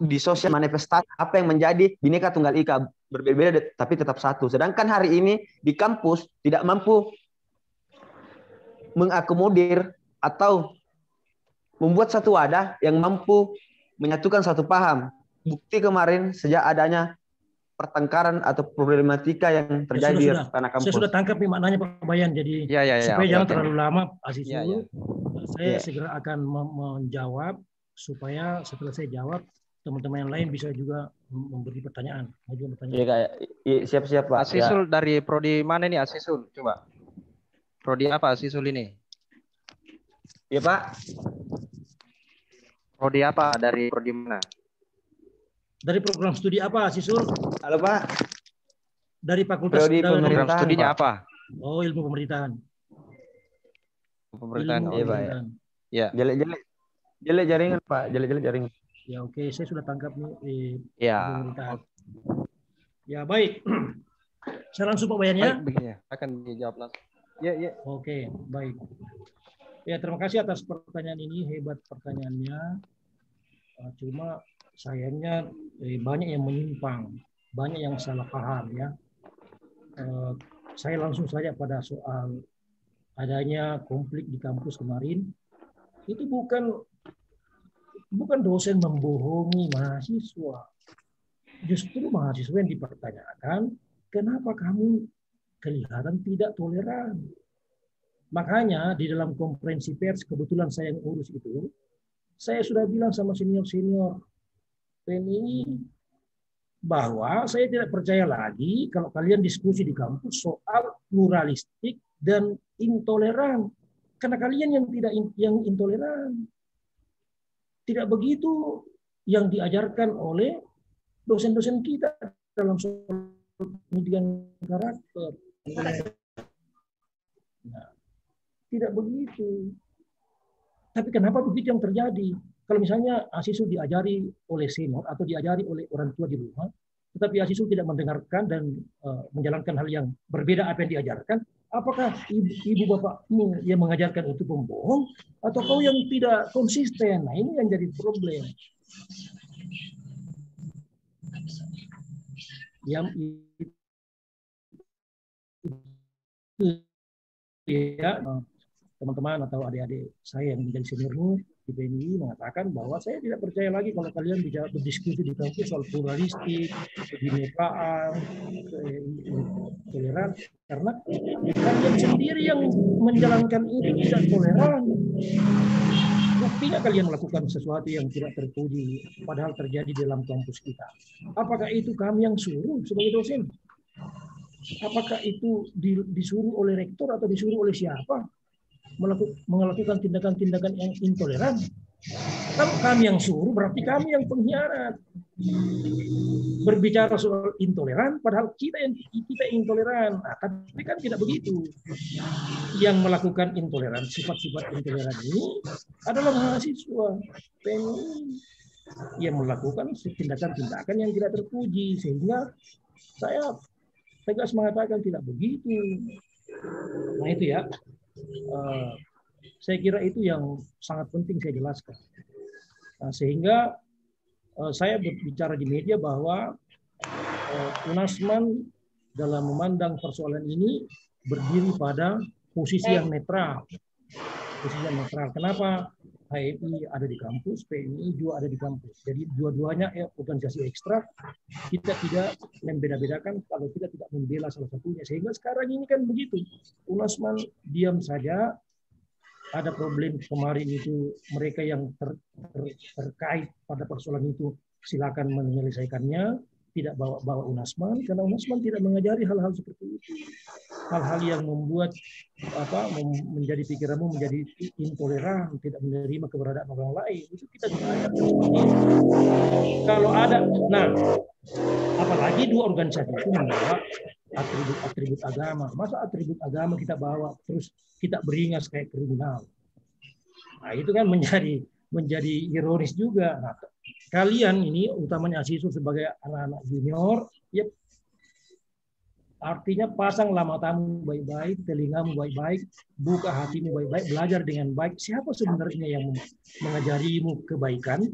di sosial manifestasi apa yang menjadi Bhinneka Tunggal Ika, berbeda tapi tetap satu. Sedangkan hari ini di kampus tidak mampu mengakomodir atau membuat satu wadah yang mampu menyatukan satu paham. Bukti kemarin sejak adanya pertengkaran atau problematika yang terjadi di tanah kampus. Saya sudah tangkap nih maknanya, Pak Bayan. Jadi supaya jangan terlalu lama, Asisul, saya segera akan menjawab supaya setelah saya jawab teman-teman yang lain bisa juga memberi pertanyaan. Siap-siap, Pak. Asisul dari prodi mana nih Asisul? Coba. Prodi apa Asisul ini? Iya, Pak. Prodi apa? Dari prodi mana? Dari program studi apa, Asisul? Halo, Pak. Dari fakultas program studinya Pak. Apa? Oh, ilmu pemerintahan. Pemerintahan. Iya, Pak. Ya. Jelek jaringan, Pak. Jelek jaringan. Ya, oke, saya sudah tangkap nih pemerintahan. Ya, baik. Saya langsung Pak Bayan ya. Begini, akan dijawab langsung. Ya. Oke, baik. Ya, terima kasih atas pertanyaan ini, hebat pertanyaannya. Cuma sayangnya banyak yang menyimpang, banyak yang salah paham ya. Saya langsung saja pada soal adanya konflik di kampus kemarin. Itu bukan dosen membohongi mahasiswa. Justru mahasiswa yang dipertanyakan, kenapa kamu kelihatan tidak toleran? Makanya di dalam konferensi pers, kebetulan saya yang urus itu, saya sudah bilang sama senior-senior PMI bahwa saya tidak percaya lagi kalau kalian diskusi di kampus soal pluralistik dan intoleran. Karena kalian yang intoleran. Tidak begitu yang diajarkan oleh dosen-dosen kita dalam soal pendidikan karakter. Nah, tidak begitu. Tapi kenapa begitu yang terjadi? Kalau misalnya siswa diajari oleh senior atau diajari oleh orang tua di rumah, tetapi siswa tidak mendengarkan dan menjalankan hal yang berbeda apa yang diajarkan, apakah ibu bapakmu yang mengajarkan itu pembohong atau kau yang tidak konsisten? Nah, ini yang jadi problem. Yang ya, teman-teman atau adik-adik saya yang menjadi seniormu di PNI mengatakan bahwa saya tidak percaya lagi kalau kalian bisa berdiskusi di kampus soal pluralistik, kebinekaan, toleran, karena kalian sendiri yang menjalankan itu tidak toleran. Buktinya kalian melakukan sesuatu yang tidak terpuji, padahal terjadi dalam kampus kita. Apakah itu kami yang suruh sebagai dosen? Apakah itu disuruh oleh rektor atau disuruh oleh siapa? Melakukan tindakan-tindakan yang intoleran. Kalau kami yang suruh, berarti kami yang pengkhianat. Berbicara soal intoleran, padahal kita intoleran. Nah, tapi kan tidak begitu. Yang melakukan intoleran, sifat-sifat intoleran ini adalah mahasiswa PNI yang melakukan tindakan-tindakan yang tidak terpuji. Sehingga saya tegas mengatakan tidak begitu. Nah itu ya. Saya kira itu yang sangat penting saya jelaskan. Nah, sehingga saya berbicara di media bahwa UNASMAN dalam memandang persoalan ini berdiri pada posisi yang netral. Posisi yang netral. Kenapa? HMI ada di kampus, PNI juga ada di kampus. Jadi dua-duanya organisasi ekstra, kita tidak membeda-bedakan kalau kita tidak membela salah satunya. Sehingga sekarang ini kan begitu. UNASMAN diam saja, ada problem kemarin itu, mereka yang terkait pada persoalan itu silakan menyelesaikannya, tidak bawa UNASMAN, karena UNASMAN tidak mengajari hal-hal seperti itu. Hal-hal yang membuat menjadi pikiranmu menjadi intoleran, tidak menerima keberadaan orang lain, itu kita tidak ajarkan seperti itu. Kalau ada, nah, apalagi dua organisasi itu membawa atribut agama. Masa atribut agama kita bawa terus kita beringas kayak kriminal? Nah, itu kan menjadi ironis juga. Nah, kalian ini utamanya siswa sebagai anak-anak junior, ya artinya pasanglah matamu baik-baik, telingamu baik-baik, buka hatimu baik-baik, belajar dengan baik. Siapa sebenarnya yang mengajarimu kebaikan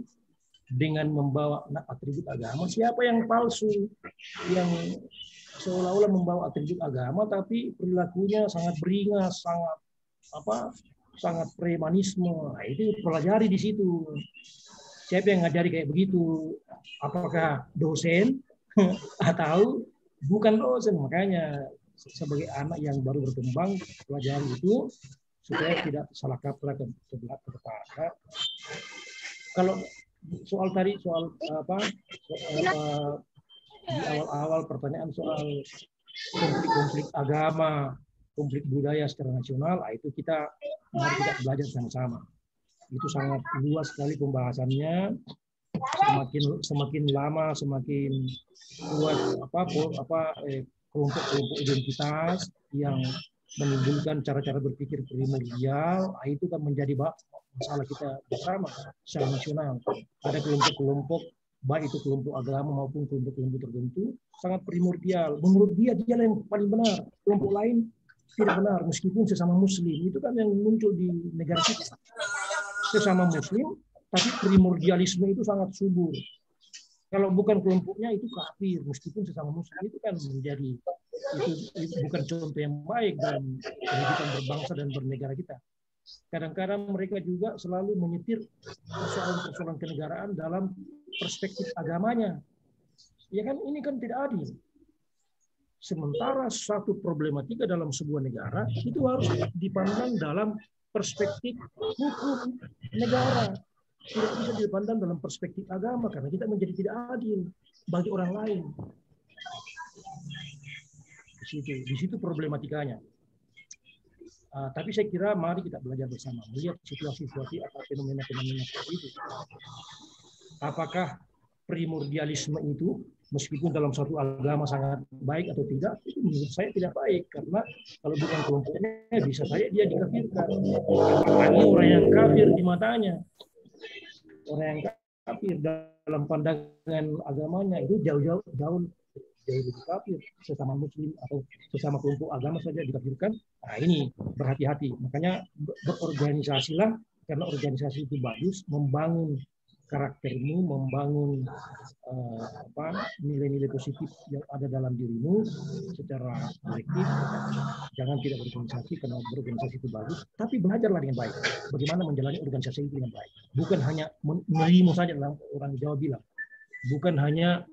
dengan membawa atribut agama? Siapa yang palsu, yang seolah-olah membawa atribut agama tapi perilakunya sangat beringas, sangat premanisme? Nah, itu pelajari di situ. Siapa yang ngajari kayak begitu? Apakah dosen atau bukan dosen? Makanya sebagai anak yang baru berkembang, pelajari itu supaya tidak salah kaprah ke belakang. Kalau soal tadi di awal-awal pertanyaan soal konflik agama, konflik budaya secara nasional, itu mari kita belajar sama-sama. Itu sangat luas sekali pembahasannya. Semakin lama semakin kuat kelompok-kelompok identitas yang menimbulkan cara-cara berpikir primordial, itu kan menjadi masalah kita bersama secara nasional. Ada kelompok-kelompok, baik itu kelompok agama maupun kelompok-kelompok tertentu, sangat primordial. Menurut dia yang paling benar, kelompok lain tidak benar, meskipun sesama muslim. Itu kan yang muncul di negara kita. Sesama muslim, tapi primordialisme itu sangat subur. Kalau bukan kelompoknya itu kafir, meskipun sesama muslim. Itu kan menjadi itu bukan contoh yang baik dalam kehidupan berbangsa dan bernegara kita. Kadang-kadang mereka juga selalu menyetir persoalan-persoalan kenegaraan dalam perspektif agamanya. Ya kan, ini kan tidak adil. Sementara satu problematika dalam sebuah negara itu harus dipandang dalam perspektif hukum negara. Tidak bisa dipandang dalam perspektif agama, karena kita menjadi tidak adil bagi orang lain. Di situ problematikanya. Tapi saya kira mari kita belajar bersama, melihat situasi-situasi atau fenomena-fenomena seperti itu. Apakah primordialisme itu meskipun dalam suatu agama sangat baik atau tidak, itu menurut saya tidak baik, karena kalau bukan kelompoknya bisa saja dia dikafirkan. Apalagi orang yang kafir di matanya, orang yang kafir dalam pandangan agamanya itu jauh lebih kafir. Sesama muslim atau sesama kelompok agama saja dikafirkan. Nah ini berhati-hati. Makanya berorganisasilah, karena organisasi itu bagus, membangun karaktermu, membangun nilai-nilai positif yang ada dalam dirimu secara kolektif. Jangan tidak berorganisasi, karena berorganisasi itu bagus, tapi belajarlah dengan baik bagaimana menjalani organisasi itu dengan baik. Bukan hanya menerima saja, orang Jawa bilang, bukan hanya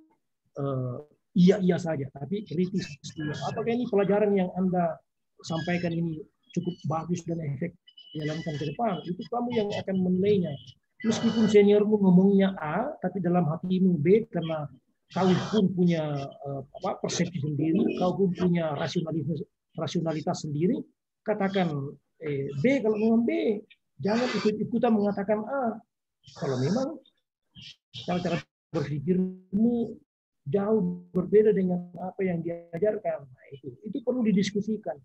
iya saja, tapi kritis. Apakah ini pelajaran yang Anda sampaikan ini cukup bagus dan efektif dijalankan ke depan? Itu kamu yang akan menilainya. Meskipun seniormu ngomongnya A, tapi dalam hatimu B, karena kau pun punya persepsi sendiri, kau pun punya rasionalitas sendiri, katakan B kalau memang B. Jangan ikut-ikutan mengatakan A. Kalau memang cara berpikirmu jauh berbeda dengan apa yang diajarkan, nah, itu perlu didiskusikan.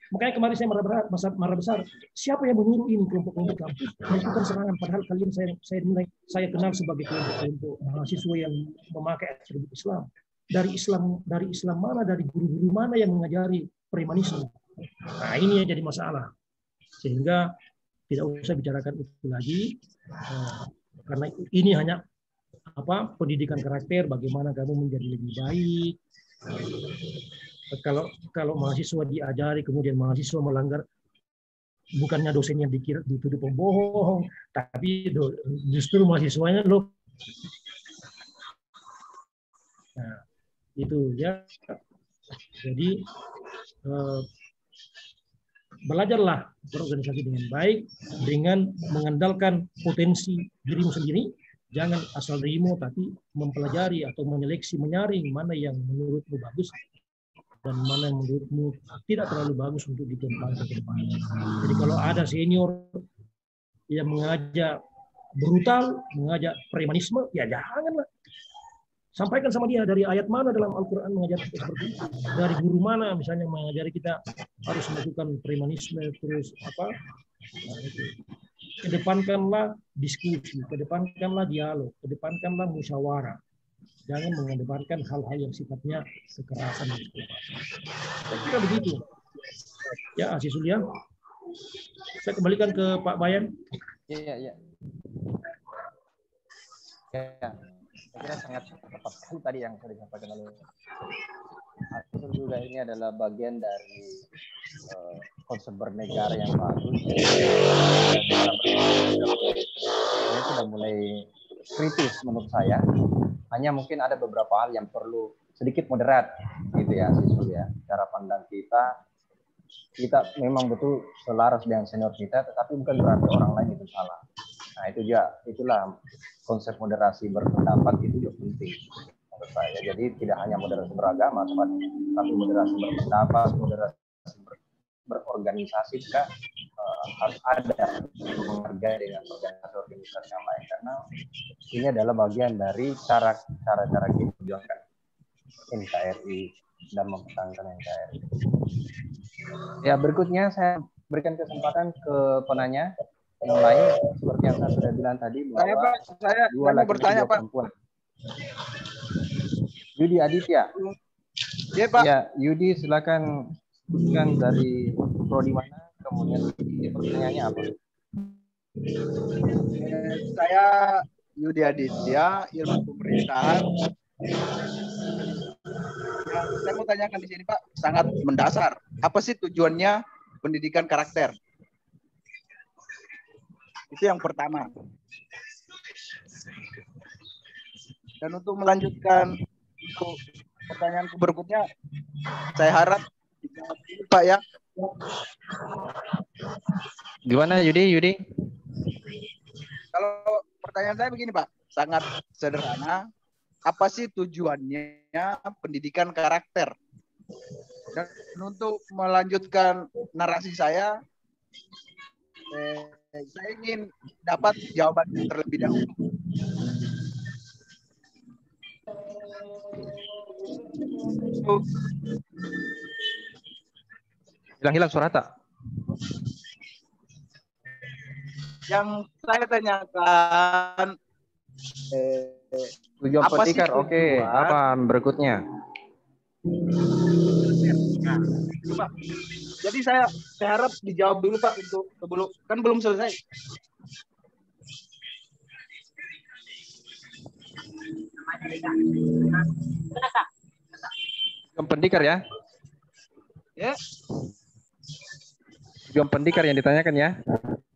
Makanya kemarin saya marah besar. Siapa yang menyuruh ini kelompok-kelompok kampus melakukan serangan? Padahal kalian saya kenal sebagai kelompok-kelompok mahasiswa yang memakai atribut Islam. Dari Islam mana? Dari guru-guru mana yang mengajari premanisme? Nah ini yang jadi masalah. Sehingga tidak usah bicarakan itu lagi, karena ini hanya pendidikan karakter, bagaimana kamu menjadi lebih baik. Kalau mahasiswa diajari kemudian mahasiswa melanggar, bukannya dosennya dituduh pembohong, tapi justru mahasiswanya loh. Nah, itu ya. Jadi belajarlah berorganisasi dengan baik, dengan mengandalkan potensi dirimu sendiri. Jangan asal dirimu, tapi mempelajari atau menyeleksi, menyaring mana yang menurutmu bagus dan mana yang menurutmu tidak terlalu bagus untuk dikembangkan ke depan. Jadi kalau ada senior yang mengajak brutal, mengajak premanisme, ya janganlah. Sampaikan sama dia dari ayat mana dalam Al-Quran mengajar kita seperti itu. Dari guru mana misalnya mengajari kita harus melakukan premanisme, terus apa. Nah, itu. Kedepankanlah diskusi, kedepankanlah dialog, kedepankanlah musyawarah. Jangan mengedepankan hal-hal yang sifatnya kekerasan. Saya kira begitu. Ya, Aziz Zulia. Saya kembalikan ke Pak Bayan. Iya. Ya, saya kira sangat tepat sekali tadi yang sudah disampaikan oleh Aziz juga. Ini adalah bagian dari konsep bernegara yang bagus. Ini sudah mulai kritis menurut saya. Hanya mungkin ada beberapa hal yang perlu sedikit moderat, gitu ya, Sisul ya. Cara pandang kita memang betul selaras dengan senior kita, tetapi bukan berarti orang lain itu salah. Nah itulah konsep moderasi berpendapat itu juga penting menurut saya. Jadi tidak hanya moderasi beragama, tapi moderasi berpendapat, moderasi berorganisasi juga harus ada, menghargai dengan organisasi yang lain, karena ini adalah bagian dari cara kita memperjuangkan NKRI dan mempertahankan NKRI. Ya, berikutnya saya berikan kesempatan ke penanya yang lain, seperti yang saya sudah bilang tadi bahwa saya dua laki bertanya, Pak. Perempuan. Yudi Aditya. Ya, Pak. Ya, Yudi silakan sebutkan dari prodi mana, kemudian pertanyaannya apa? Saya Yudi Aditya, ilmu pemerintahan. Yang saya mau tanyakan di sini, Pak, sangat mendasar. Apa sih tujuannya pendidikan karakter? Itu yang pertama. Dan untuk melanjutkan untuk pertanyaan berikutnya, saya harap Pak ya. Gimana Yudi? Kalau pertanyaan saya begini Pak, sangat sederhana. Apa sih tujuannya pendidikan karakter? Dan untuk melanjutkan narasi saya ingin dapat jawaban terlebih dahulu. Hilang-hilang suara tak? Yang saya tanyakan Tujuan apa sih pendikar, oke. tujuan? Apa berikutnya? Nah, itu, Pak. Jadi saya harap dijawab dulu Pak untuk sebelum kan belum selesai. Tujuan pendikar ya? Ya. Tujuan pendikar yang ditanyakan ya?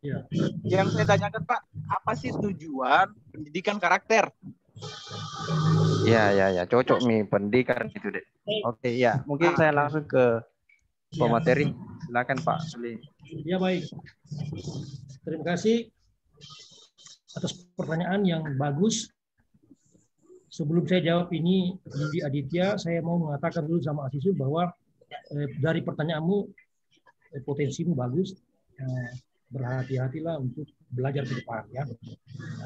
Ya. Yang saya tanyakan Pak, apa sih tujuan pendidikan karakter? Ya, cocok nih pendikar itu deh. Oke, ya, mungkin saya langsung ke pemateri. Silakan Pak Suli. Ya baik. Terima kasih atas pertanyaan yang bagus. Sebelum saya jawab ini, Yudi Aditya, saya mau mengatakan dulu sama Asisul bahwa dari pertanyaanmu potensimu bagus. Berhati-hatilah untuk belajar ke depan ya.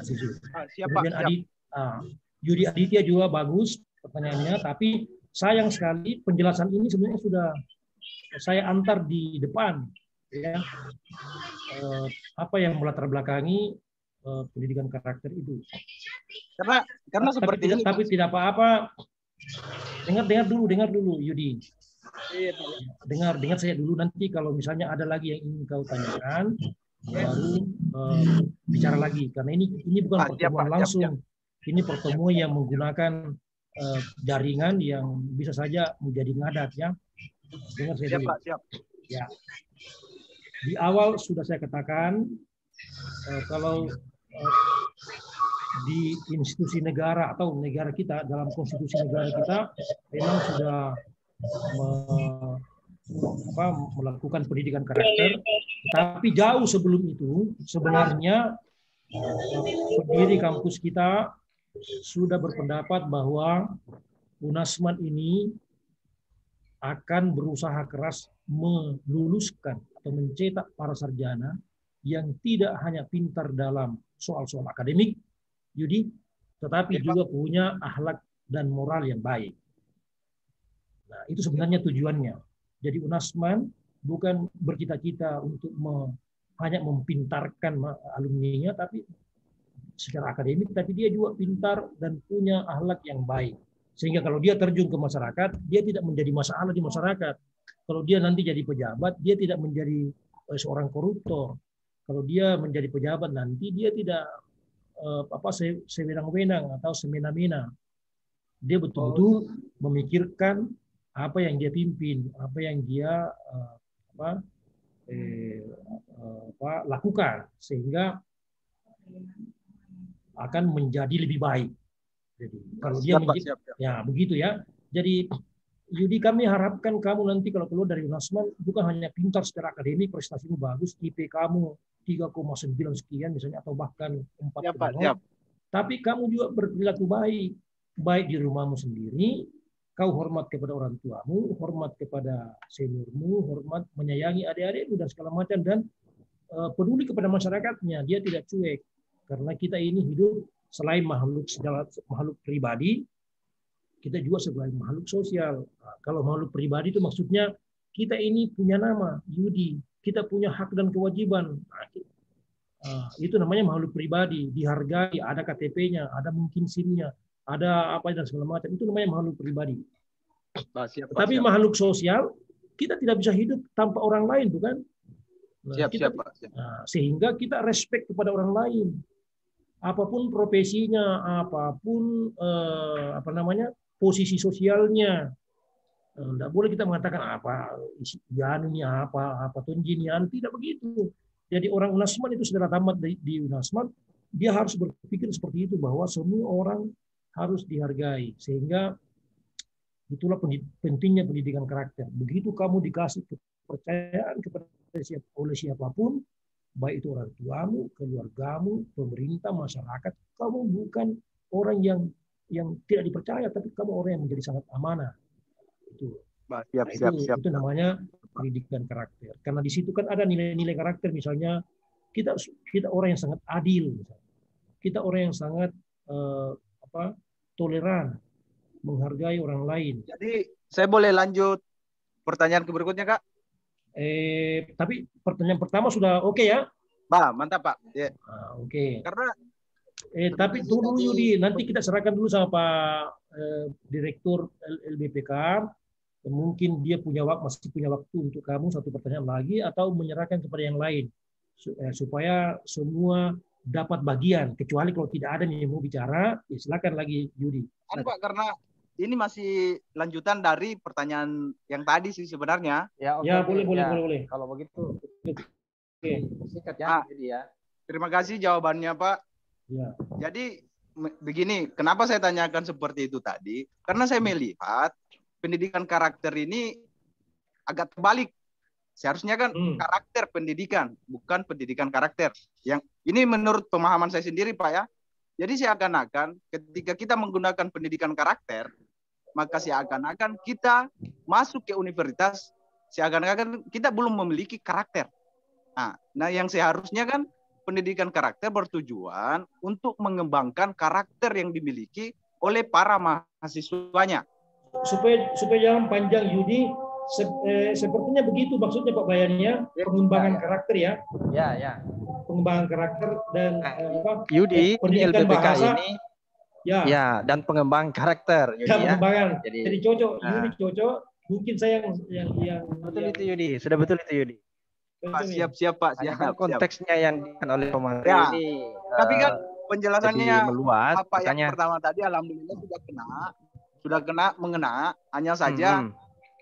Asisul. Kemudian Yudi Aditya juga bagus pertanyaannya, tapi sayang sekali penjelasan ini sebenarnya sudah saya antar di depan ya. Apa yang melatar belakangi pendidikan karakter itu. Karena seperti ini. Tapi tidak apa-apa. Dengar dulu Yudi. Dengar saya dulu, nanti kalau misalnya ada lagi yang ingin kau tanyakan baru bicara lagi, karena ini bukan pertemuan langsung. Ini pertemuan yang menggunakan jaringan yang bisa saja menjadi ngadat ya. Dengar saya dulu. Ya. Di awal sudah saya katakan kalau di institusi negara atau negara kita, dalam konstitusi negara kita memang sudah melakukan pendidikan karakter, tapi jauh sebelum itu sebenarnya pendiri kampus kita sudah berpendapat bahwa UNASMAN ini akan berusaha keras meluluskan atau mencetak para sarjana yang tidak hanya pintar dalam soal-soal akademik, Yudi, tetapi juga punya akhlak dan moral yang baik. Nah, itu sebenarnya tujuannya. Jadi UNASMAN bukan bercita-cita untuk hanya mempintarkan alumninya, tapi secara akademik, tapi dia juga pintar dan punya akhlak yang baik. Sehingga kalau dia terjun ke masyarakat, dia tidak menjadi masalah di masyarakat. Kalau dia nanti jadi pejabat, dia tidak menjadi seorang koruptor. Kalau dia menjadi pejabat nanti, dia tidak sewenang-wenang atau semena-mena. Dia betul-betul memikirkan apa yang dia pimpin, apa yang dia lakukan, sehingga akan menjadi lebih baik. Jadi kalau dia ya begitu ya. Jadi Yudi, kami harapkan kamu nanti kalau keluar dari UNASMAN bukan hanya pintar secara akademik, prestasimu bagus, IP kamu 3,9 sekian misalnya, atau bahkan 4,0, tapi kamu juga berperilaku baik di rumahmu sendiri. Kau hormat kepada orang tuamu, hormat kepada seniormu, hormat menyayangi adik-adikmu dan segala macam, dan peduli kepada masyarakatnya. Dia tidak cuek, karena kita ini hidup selain makhluk pribadi, kita juga sebagai makhluk sosial. Nah, kalau makhluk pribadi itu maksudnya kita ini punya nama, Yudi, kita punya hak dan kewajiban. Itu namanya makhluk pribadi, dihargai, ada KTP-nya, ada mungkin SIM-nya, ada apa dan segala macam. Itu namanya makhluk pribadi. Tapi makhluk sosial, kita tidak bisa hidup tanpa orang lain, bukan? Sehingga kita respect kepada orang lain. Apapun profesinya, apapun posisi sosialnya, tidak boleh kita mengatakan apa ini apa tunjinian, tidak begitu. Jadi orang UNASMAN itu setelah tamat di UNASMAN, dia harus berpikir seperti itu, bahwa semua orang harus dihargai, sehingga itulah pentingnya pendidikan karakter. Begitu kamu dikasih kepercayaan oleh siapapun, baik itu orang tuamu, keluargamu, pemerintah, masyarakat, kamu bukan orang yang tidak dipercaya, tapi kamu orang yang menjadi sangat amanah. Itu namanya pendidikan karakter. Karena di situ kan ada nilai-nilai karakter, misalnya kita orang yang sangat adil, kita orang yang sangat toleran, menghargai orang lain. Jadi Saya boleh lanjut pertanyaan ke berikutnya, Kak? Tapi pertanyaan pertama sudah oke ya? Pak, mantap, Pak. Ya. Oke. Karena Tapi tunggu dulu Yudi, nanti kita serahkan dulu sama Pak Direktur LBPK. Mungkin dia masih punya waktu untuk kamu satu pertanyaan lagi atau menyerahkan kepada yang lain supaya semua dapat bagian. Kecuali kalau tidak ada yang mau bicara, ya silakan lagi Yudi. Pak, karena ini masih lanjutan dari pertanyaan yang tadi sih sebenarnya. Ya, boleh. Kalau begitu, oke. Sikat ya, ya. Terima kasih jawabannya, Pak. Ya. Jadi begini, kenapa saya tanyakan seperti itu tadi? Karena saya melihat pendidikan karakter ini agak terbalik. Seharusnya kan karakter pendidikan, bukan pendidikan karakter. Yang ini menurut pemahaman saya sendiri, Pak ya. Jadi seakan-akan ketika kita menggunakan pendidikan karakter, maka seakan-akan kita masuk ke universitas, seakan-akan kita belum memiliki karakter. Nah, yang seharusnya kan pendidikan karakter bertujuan untuk mengembangkan karakter yang dimiliki oleh para mahasiswanya. Supaya jangan panjang Yudi, sepertinya begitu maksudnya Pak Bayannya, pengembangan karakter ya. Ya. Pengembangan karakter dan Yudi, pendidikan LBPK bahasa ini ya, dan pengembangan karakter Yudi, ya. Pengembangan. Jadi cocok, Yudi cocok. Mungkin saya yang betul itu Yudi, sudah betul itu Yudi. Pak, siap Pak, siap. Konteksnya yang diberikan oleh pemateri ini. Tapi kan penjelasannya meluas. Apa yang pertama tadi alhamdulillah sudah mengena. Hanya saja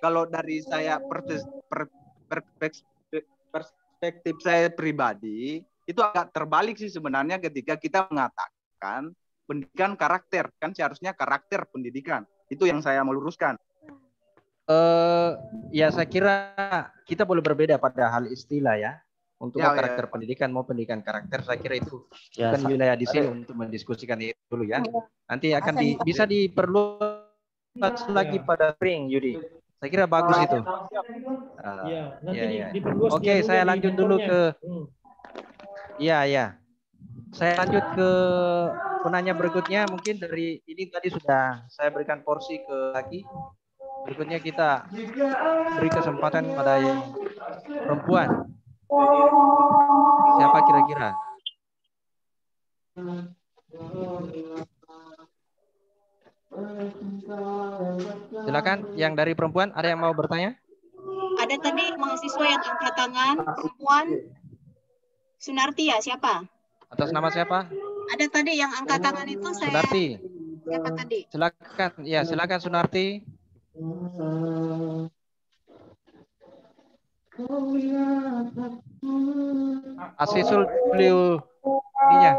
kalau dari saya perspektif saya pribadi itu agak terbalik sih sebenarnya ketika kita mengatakan pendidikan karakter, kan seharusnya karakter pendidikan. Itu yang saya meluruskan. Ya saya kira kita boleh berbeda pada hal istilah ya. Untuk karakter pendidikan mau pendidikan karakter, saya kira itu bukan wilayah di sini untuk mendiskusikan itu dulu ya. Nanti akan bisa diperluas lagi pada spring Yudi. Saya kira bagus itu. Oke, saya lanjut dulu ke. Iya. Saya lanjut ke penanya berikutnya. Mungkin dari ini tadi sudah saya berikan porsi ke lagi. Berikutnya kita beri kesempatan pada yang perempuan. Siapa kira-kira? Silakan, yang dari perempuan ada yang mau bertanya? Ada tadi mahasiswa yang angkat tangan, perempuan. Sunarti ya, siapa? Atas nama siapa? Ada tadi yang angkat tangan itu saya. Sunarti. Siapa tadi? Silakan Sunarti. Asisul beliau ininya.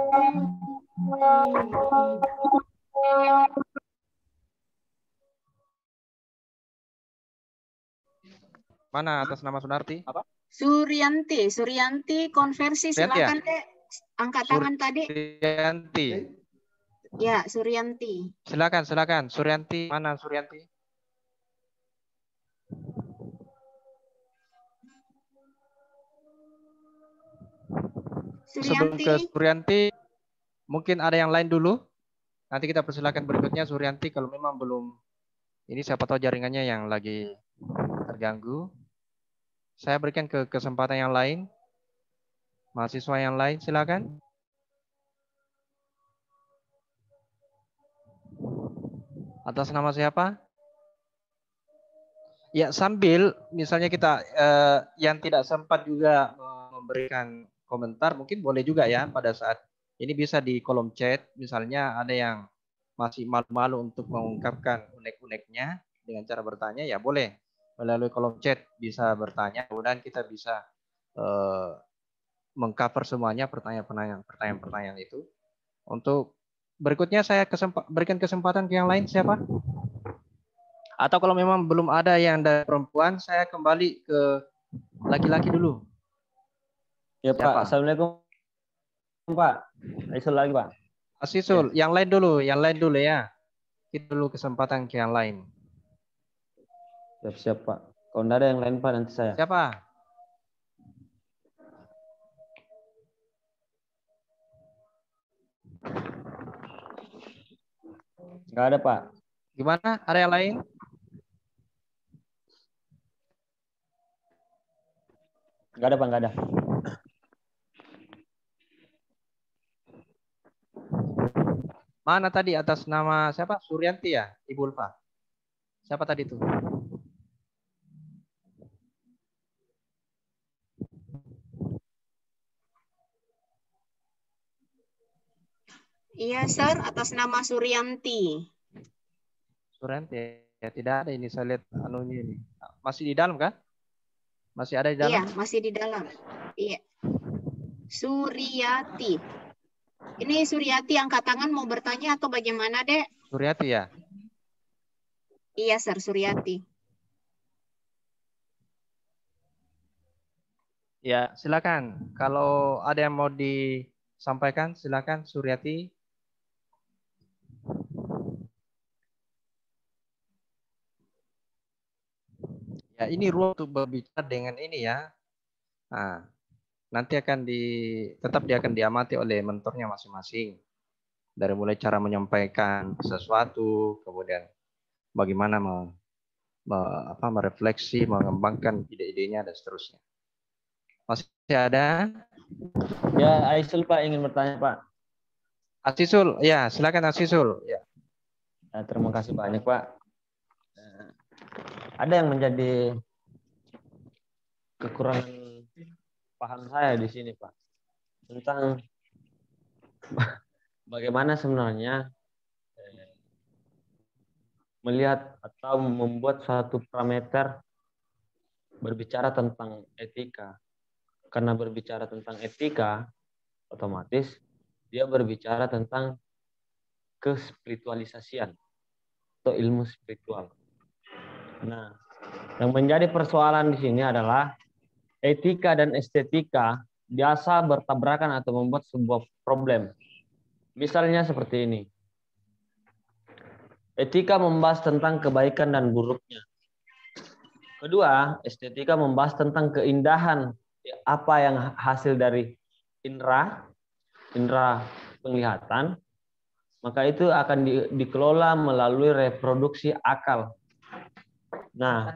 Mana atas nama Sunarti? Apa? Suryanti konversi silakan Dek. Angkat tangan tadi. Suryanti. Ya, Suryanti. Silakan. Suryanti, mana Suryanti? Sebelum ke Suryanti, mungkin ada yang lain dulu. Nanti kita persilakan berikutnya Suryanti kalau memang belum. Ini siapa tahu jaringannya yang lagi terganggu. Saya berikan ke kesempatan yang lain. Mahasiswa yang lain silakan. Atas nama siapa? Ya, sambil misalnya kita yang tidak sempat juga memberikan komentar, mungkin boleh juga ya pada saat ini bisa di kolom chat. Misalnya ada yang masih malu-malu untuk mengungkapkan unek-uneknya dengan cara bertanya, ya boleh melalui kolom chat bisa bertanya. Kemudian kita bisa mengcover semuanya pertanyaan-pertanyaan itu. Untuk berikutnya saya berikan kesempatan ke yang lain siapa? Atau kalau memang belum ada yang dari perempuan, saya kembali ke laki-laki dulu. Ya Pak, Assalamualaikum Pak. Asisul lagi Pak. Asisul, yang lain dulu ya. Kita dulu kesempatan ke yang lain. Siap Pak. Kalau tidak ada yang lain Pak, nanti saya. Siapa? Enggak ada Pak. Gimana? Ada yang lain? Enggak ada, Pak, enggak ada. Mana tadi atas nama siapa? Suryanti ya, Ibu Ulfa? Siapa tadi itu? Iya, Sir, atas nama Suryanti. Suryanti ya, tidak ada ini, saya lihat anunya ini. Masih di dalam kan? Masih ada di dalam? Iya, masih di dalam. Iya. Suryati. Ini Suryati angkat tangan mau bertanya atau bagaimana, Dek? Suryati ya? Iya, Sir, Suryati. Ya, silakan. Kalau ada yang mau disampaikan, silakan Suryati. Ya, ini ruang untuk berbicara dengan ini ya. Nah, nanti tetap dia akan diamati oleh mentornya masing-masing. Dari mulai cara menyampaikan sesuatu, kemudian bagaimana merefleksi, mengembangkan ide-idenya dan seterusnya. Masih ada? Ya, Aisul, Pak, ingin bertanya, Pak. Asisul, ya silakan Asisul. Ya. Terima kasih banyak, Pak. Ada yang menjadi kekurangan paham saya di sini, Pak, tentang bagaimana sebenarnya melihat atau membuat suatu parameter berbicara tentang etika. Karena berbicara tentang etika, otomatis dia berbicara tentang kespiritualisasian atau ilmu spiritual. Nah, yang menjadi persoalan di sini adalah etika dan estetika biasa bertabrakan atau membuat sebuah problem. Misalnya seperti ini. Etika membahas tentang kebaikan dan buruknya. Kedua, estetika membahas tentang keindahan, apa yang hasil dari indera penglihatan, maka itu akan dikelola melalui reproduksi akal. Nah,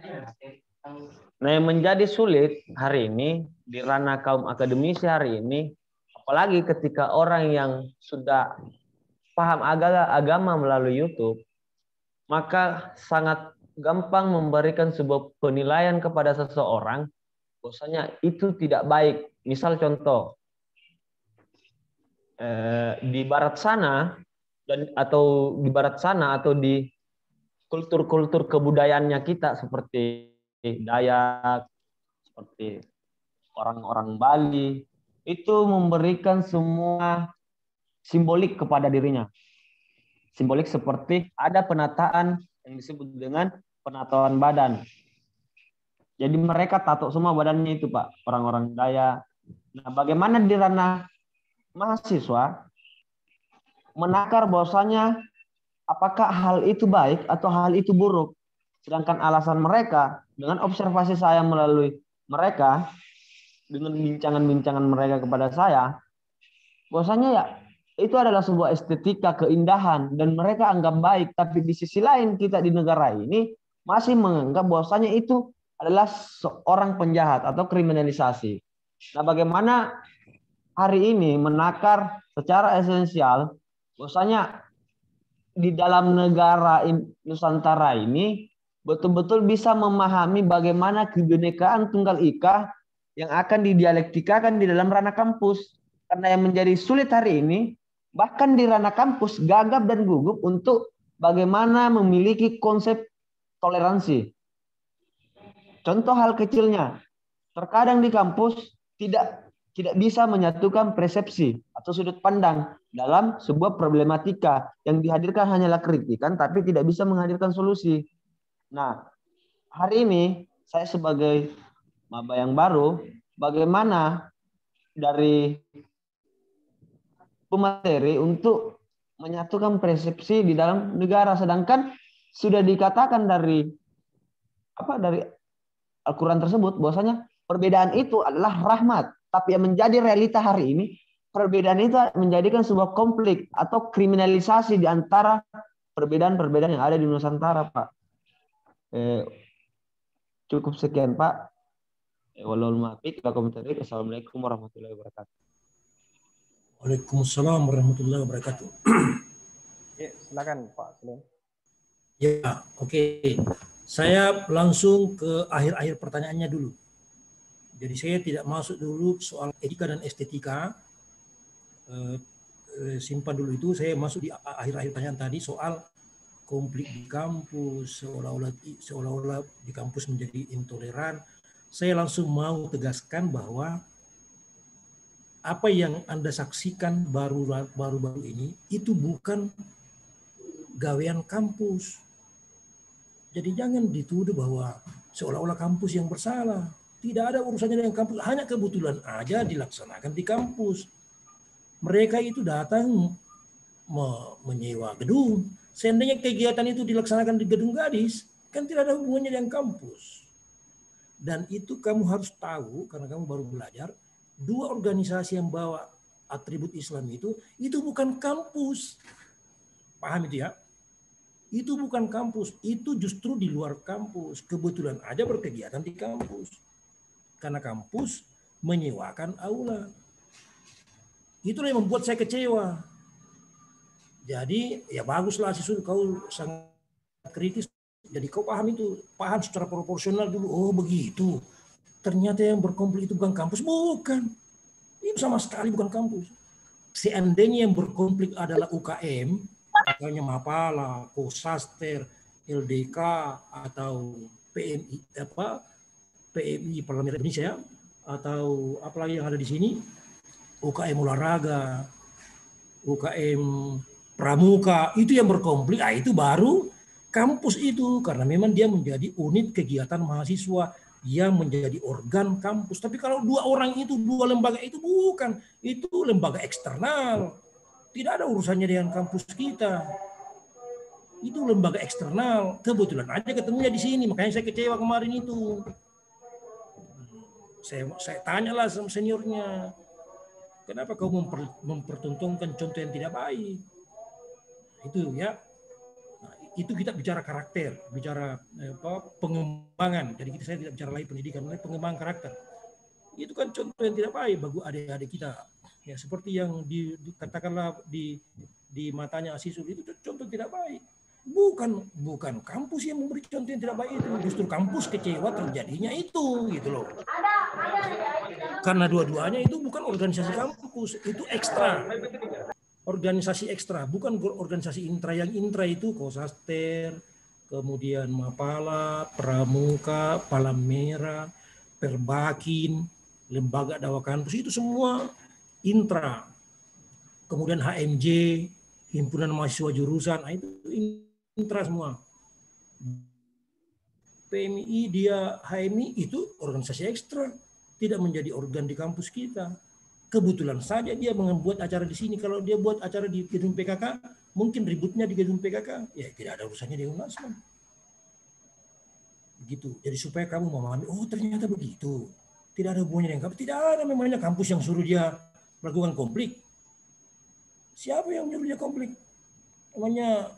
yang menjadi sulit hari ini di ranah kaum akademisi hari ini, apalagi ketika orang yang sudah paham agama melalui YouTube, maka sangat gampang memberikan sebuah penilaian kepada seseorang bahwasanya itu tidak baik. Misal contoh, di barat sana atau di kultur-kultur kebudayaannya kita seperti Dayak, seperti orang-orang Bali, itu memberikan semua simbolik kepada dirinya. Simbolik seperti ada penataan yang disebut dengan penataan badan. Jadi mereka tato semua badannya itu, Pak, orang-orang Dayak. Nah, bagaimana di ranah mahasiswa menakar bahwasanya apakah hal itu baik atau hal itu buruk. Sedangkan alasan mereka, dengan observasi saya melalui mereka, dengan bincangan-bincangan mereka kepada saya, bahwasanya ya itu adalah sebuah estetika keindahan dan mereka anggap baik. Tapi di sisi lain kita di negara ini masih menganggap bahwasanya itu adalah seorang penjahat atau kriminalisasi. Nah, bagaimana hari ini menakar secara esensial bahwasanya di dalam negara Nusantara ini betul-betul bisa memahami bagaimana kebinekaan tunggal ika yang akan didialektikakan di dalam ranah kampus. Karena yang menjadi sulit hari ini, bahkan di ranah kampus gagap dan gugup untuk bagaimana memiliki konsep toleransi. Contoh hal kecilnya, terkadang di kampus tidak bisa menyatukan persepsi atau sudut pandang dalam sebuah problematika. Yang dihadirkan hanyalah kritikan, tapi tidak bisa menghadirkan solusi. Nah, hari ini saya sebagai maba yang baru, bagaimana dari pemateri untuk menyatukan persepsi di dalam negara, sedangkan sudah dikatakan dari Al-Quran tersebut bahwasanya perbedaan itu adalah rahmat. Tapi yang menjadi realita hari ini, perbedaan itu menjadikan sebuah konflik atau kriminalisasi di antara perbedaan-perbedaan yang ada di Nusantara, Pak. Cukup sekian, Pak. Assalamualaikum warahmatullahi wabarakatuh. Waalaikumsalam warahmatullahi wabarakatuh. Ya, silakan Pak Selim. Ya, oke. Saya langsung ke akhir-akhir pertanyaannya dulu. Jadi saya tidak masuk dulu soal etika dan estetika. Simpan dulu itu. Saya masuk di akhir-akhir pertanyaan tadi soal konflik di kampus, seolah-olah di kampus menjadi intoleran. Saya langsung mau tegaskan bahwa apa yang Anda saksikan baru-baru ini itu bukan gawean kampus. Jadi jangan dituduh bahwa seolah-olah kampus yang bersalah. Tidak ada urusannya dengan kampus, hanya kebetulan aja dilaksanakan di kampus. Mereka itu datang menyewa gedung. Seandainya kegiatan itu dilaksanakan di Gedung Gadis, kan tidak ada hubungannya dengan kampus. Dan itu kamu harus tahu, karena kamu baru belajar, dua organisasi yang bawa atribut Islam itu bukan kampus. Paham itu ya? Itu bukan kampus, itu justru di luar kampus. Kebetulan aja berkegiatan di kampus. Karena kampus menyewakan aula. Itulah yang membuat saya kecewa. Jadi ya baguslah Sisul, kau sangat kritis. Jadi kau paham itu, paham secara proporsional dulu. Oh begitu. Ternyata yang berkonflik itu bukan kampus. Bukan. Itu sama sekali bukan kampus. Seandainya yang berkonflik adalah UKM, misalnya Mapala, Kosaster, LDK, atau PMI Parlemen Indonesia, atau apalagi yang ada di sini, UKM olahraga, UKM pramuka, itu yang berkonflik, itu baru kampus itu, karena memang dia menjadi unit kegiatan mahasiswa yang menjadi organ kampus. Tapi kalau dua orang itu, dua lembaga itu bukan, itu lembaga eksternal. Tidak ada urusannya dengan kampus kita. Itu lembaga eksternal. Kebetulan aja ketemunya di sini, makanya saya kecewa kemarin itu. Saya tanyalah sama seniornya, kenapa kau mempertontonkan contoh yang tidak baik? Itu ya. Nah, itu kita bicara karakter, bicara pengembangan. Jadi saya tidak bicara lagi pendidikan, tapi pengembangan karakter. Itu kan contoh yang tidak baik bagi adik-adik kita. Ya seperti yang dikatakanlah di matanya Asisul itu contoh tidak baik. Bukan kampus yang memberi contoh yang tidak baik itu, justru kampus kecewa terjadinya itu gitu loh. Karena dua-duanya itu bukan organisasi kampus, itu ekstra. Organisasi ekstra, bukan organisasi intra. Yang intra itu Kosaster, kemudian Mapala, Pramuka, Palang Merah, Perbakin, Lembaga Dakwah Kampus, itu semua intra. Kemudian HMJ, Himpunan Mahasiswa Jurusan, itu intra semua. PMI HMI itu organisasi ekstra, tidak menjadi organ di kampus kita. Kebetulan saja dia membuat acara di sini. Kalau dia buat acara di gedung PKK, mungkin ributnya di gedung PKK, ya tidak ada urusannya dengan UNASMAN. Begitu. Jadi supaya kamu memahami, oh ternyata begitu. Tidak ada hubungannya dengan kampus. Tidak ada memangnya kampus yang suruh dia melakukan konflik. Siapa yang menyuruh dia konflik? Namanya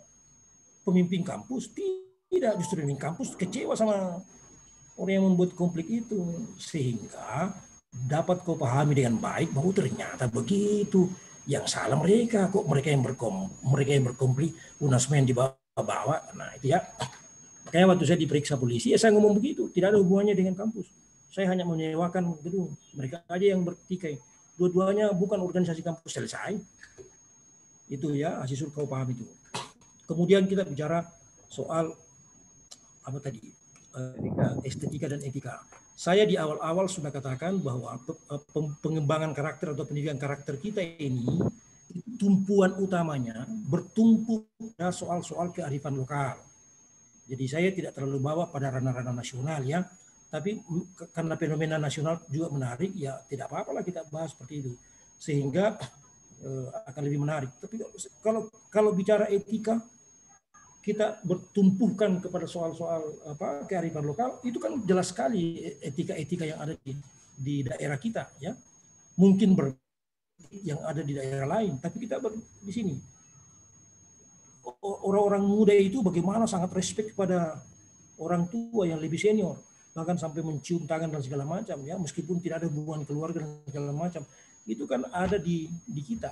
pemimpin kampus? Tidak, justru pemimpin kampus kecewa sama orang yang membuat konflik itu. Sehingga dapat kau pahami dengan baik bahwa ternyata begitu. Yang salah mereka, kok mereka yang berkonflik, UNASMAN dibawa-bawa. Nah itu ya. Makanya waktu saya diperiksa polisi, saya ngomong begitu. Tidak ada hubungannya dengan kampus. Saya hanya menyewakan gedung. Mereka aja yang bertikai. Dua-duanya bukan organisasi kampus, selesai. Itu ya, Asisul kau paham itu. Kemudian kita bicara soal apa tadi? Estetika dan etika. Saya di awal-awal sudah katakan bahwa pengembangan karakter atau pendidikan karakter kita ini tumpuan utamanya bertumpu pada soal-soal kearifan lokal. Jadi saya tidak terlalu bawa pada ranah-ranah nasional ya, tapi karena fenomena nasional juga menarik ya tidak apa-apalah kita bahas seperti itu sehingga akan lebih menarik. Tapi kalau bicara etika, kita bertumpukan kepada soal-soal kearifan lokal, itu kan jelas sekali etika-etika yang ada di daerah kita ya. Mungkin yang ada di daerah lain, tapi kita di sini. Orang-orang muda itu bagaimana sangat respect kepada orang tua yang lebih senior. bahkan sampai mencium tangan dan segala macam ya, meskipun tidak ada hubungan keluarga dan segala macam, itu kan ada di kita.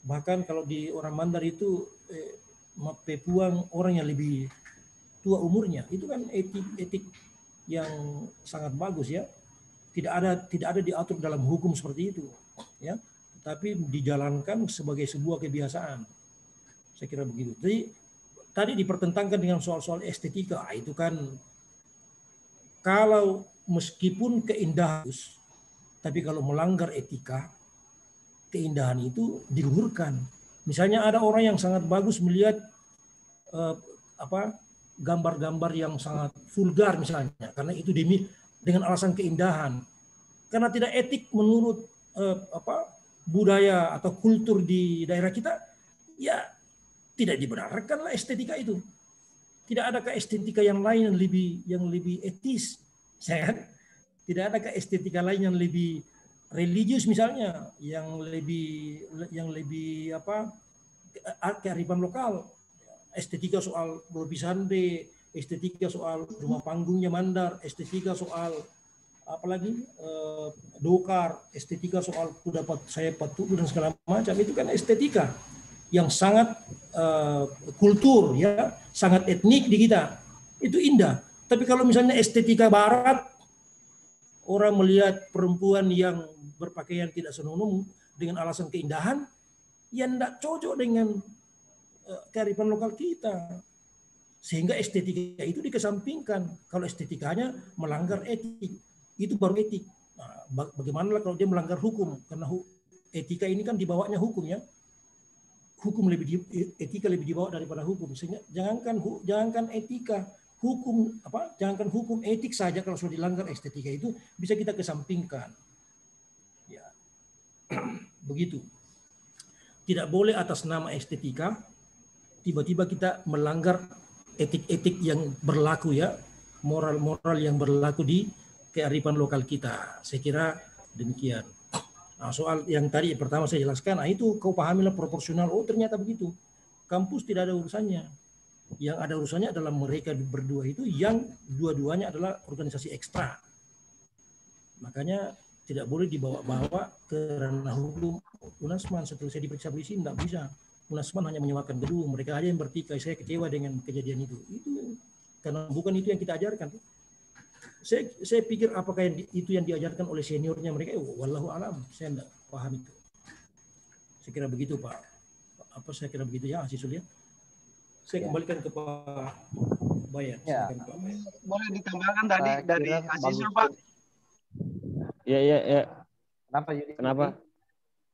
Bahkan kalau di orang Mandar itu Pepuang orang yang lebih tua umurnya, itu kan etik yang sangat bagus ya. Tidak ada diatur dalam hukum seperti itu ya, tapi dijalankan sebagai sebuah kebiasaan. Saya kira begitu. Jadi tadi dipertentangkan dengan soal-soal estetika, itu kan kalau meskipun keindahan, tapi kalau melanggar etika, keindahan itu diluhurkan. Misalnya ada orang yang sangat bagus melihat gambar-gambar yang sangat vulgar misalnya, karena itu dengan alasan keindahan, karena tidak etik menurut budaya atau kultur di daerah kita, ya tidak dibenarkanlah estetika itu. Tidak adakah estetika yang lain yang lebih etis? Tidak adakah estetika lain yang lebih religius misalnya, yang lebih kearifan lokal, estetika soal Lopisande, estetika soal rumah panggungnya Mandar, estetika soal apalagi dokar, estetika soal kudapat saya patuh dan segala macam, itu kan estetika yang sangat kultur ya, sangat etnik di kita, itu indah. Tapi kalau misalnya estetika barat, orang melihat perempuan yang berpakaian tidak senonoh dengan alasan keindahan, yang tidak cocok dengan kearifan lokal kita, sehingga estetika itu dikesampingkan. Kalau estetikanya melanggar etik, itu baru etik. Nah, bagaimana kalau dia melanggar hukum? Karena etika ini kan dibawanya hukum ya. Etika lebih dibawa daripada hukum. Sehingga jangankan etika, jangankan hukum, etik saja kalau sudah dilanggar estetika itu bisa kita kesampingkan. Ya. Begitu. Tidak boleh atas nama estetika tiba-tiba kita melanggar etik-etik yang berlaku ya, moral-moral yang berlaku di kearifan lokal kita. Saya kira demikian. Nah, soal yang tadi pertama saya jelaskan, itu kau pahamilah proporsional. Oh ternyata begitu. Kampus tidak ada urusannya. Yang ada urusannya adalah mereka berdua itu yang dua-duanya adalah organisasi ekstra. Makanya tidak boleh dibawa-bawa ke ranah hukum. Unasman setelah saya diperiksa polisi tidak bisa. Unasman hanya menyewakan gedung, mereka aja yang bertikai. Saya kecewa dengan kejadian itu. Itu karena bukan itu yang kita ajarkan. Saya pikir apakah itu yang diajarkan oleh seniornya mereka? Wallahu alam, saya tidak paham itu. Saya kira begitu Pak. Saya kira begitu ya, Asisul ya. Saya kembalikan ke Pak Bayan. Ya. Boleh ditambahkan tadi dari Asisul Pak? Iya. Kenapa Yudi? Kenapa?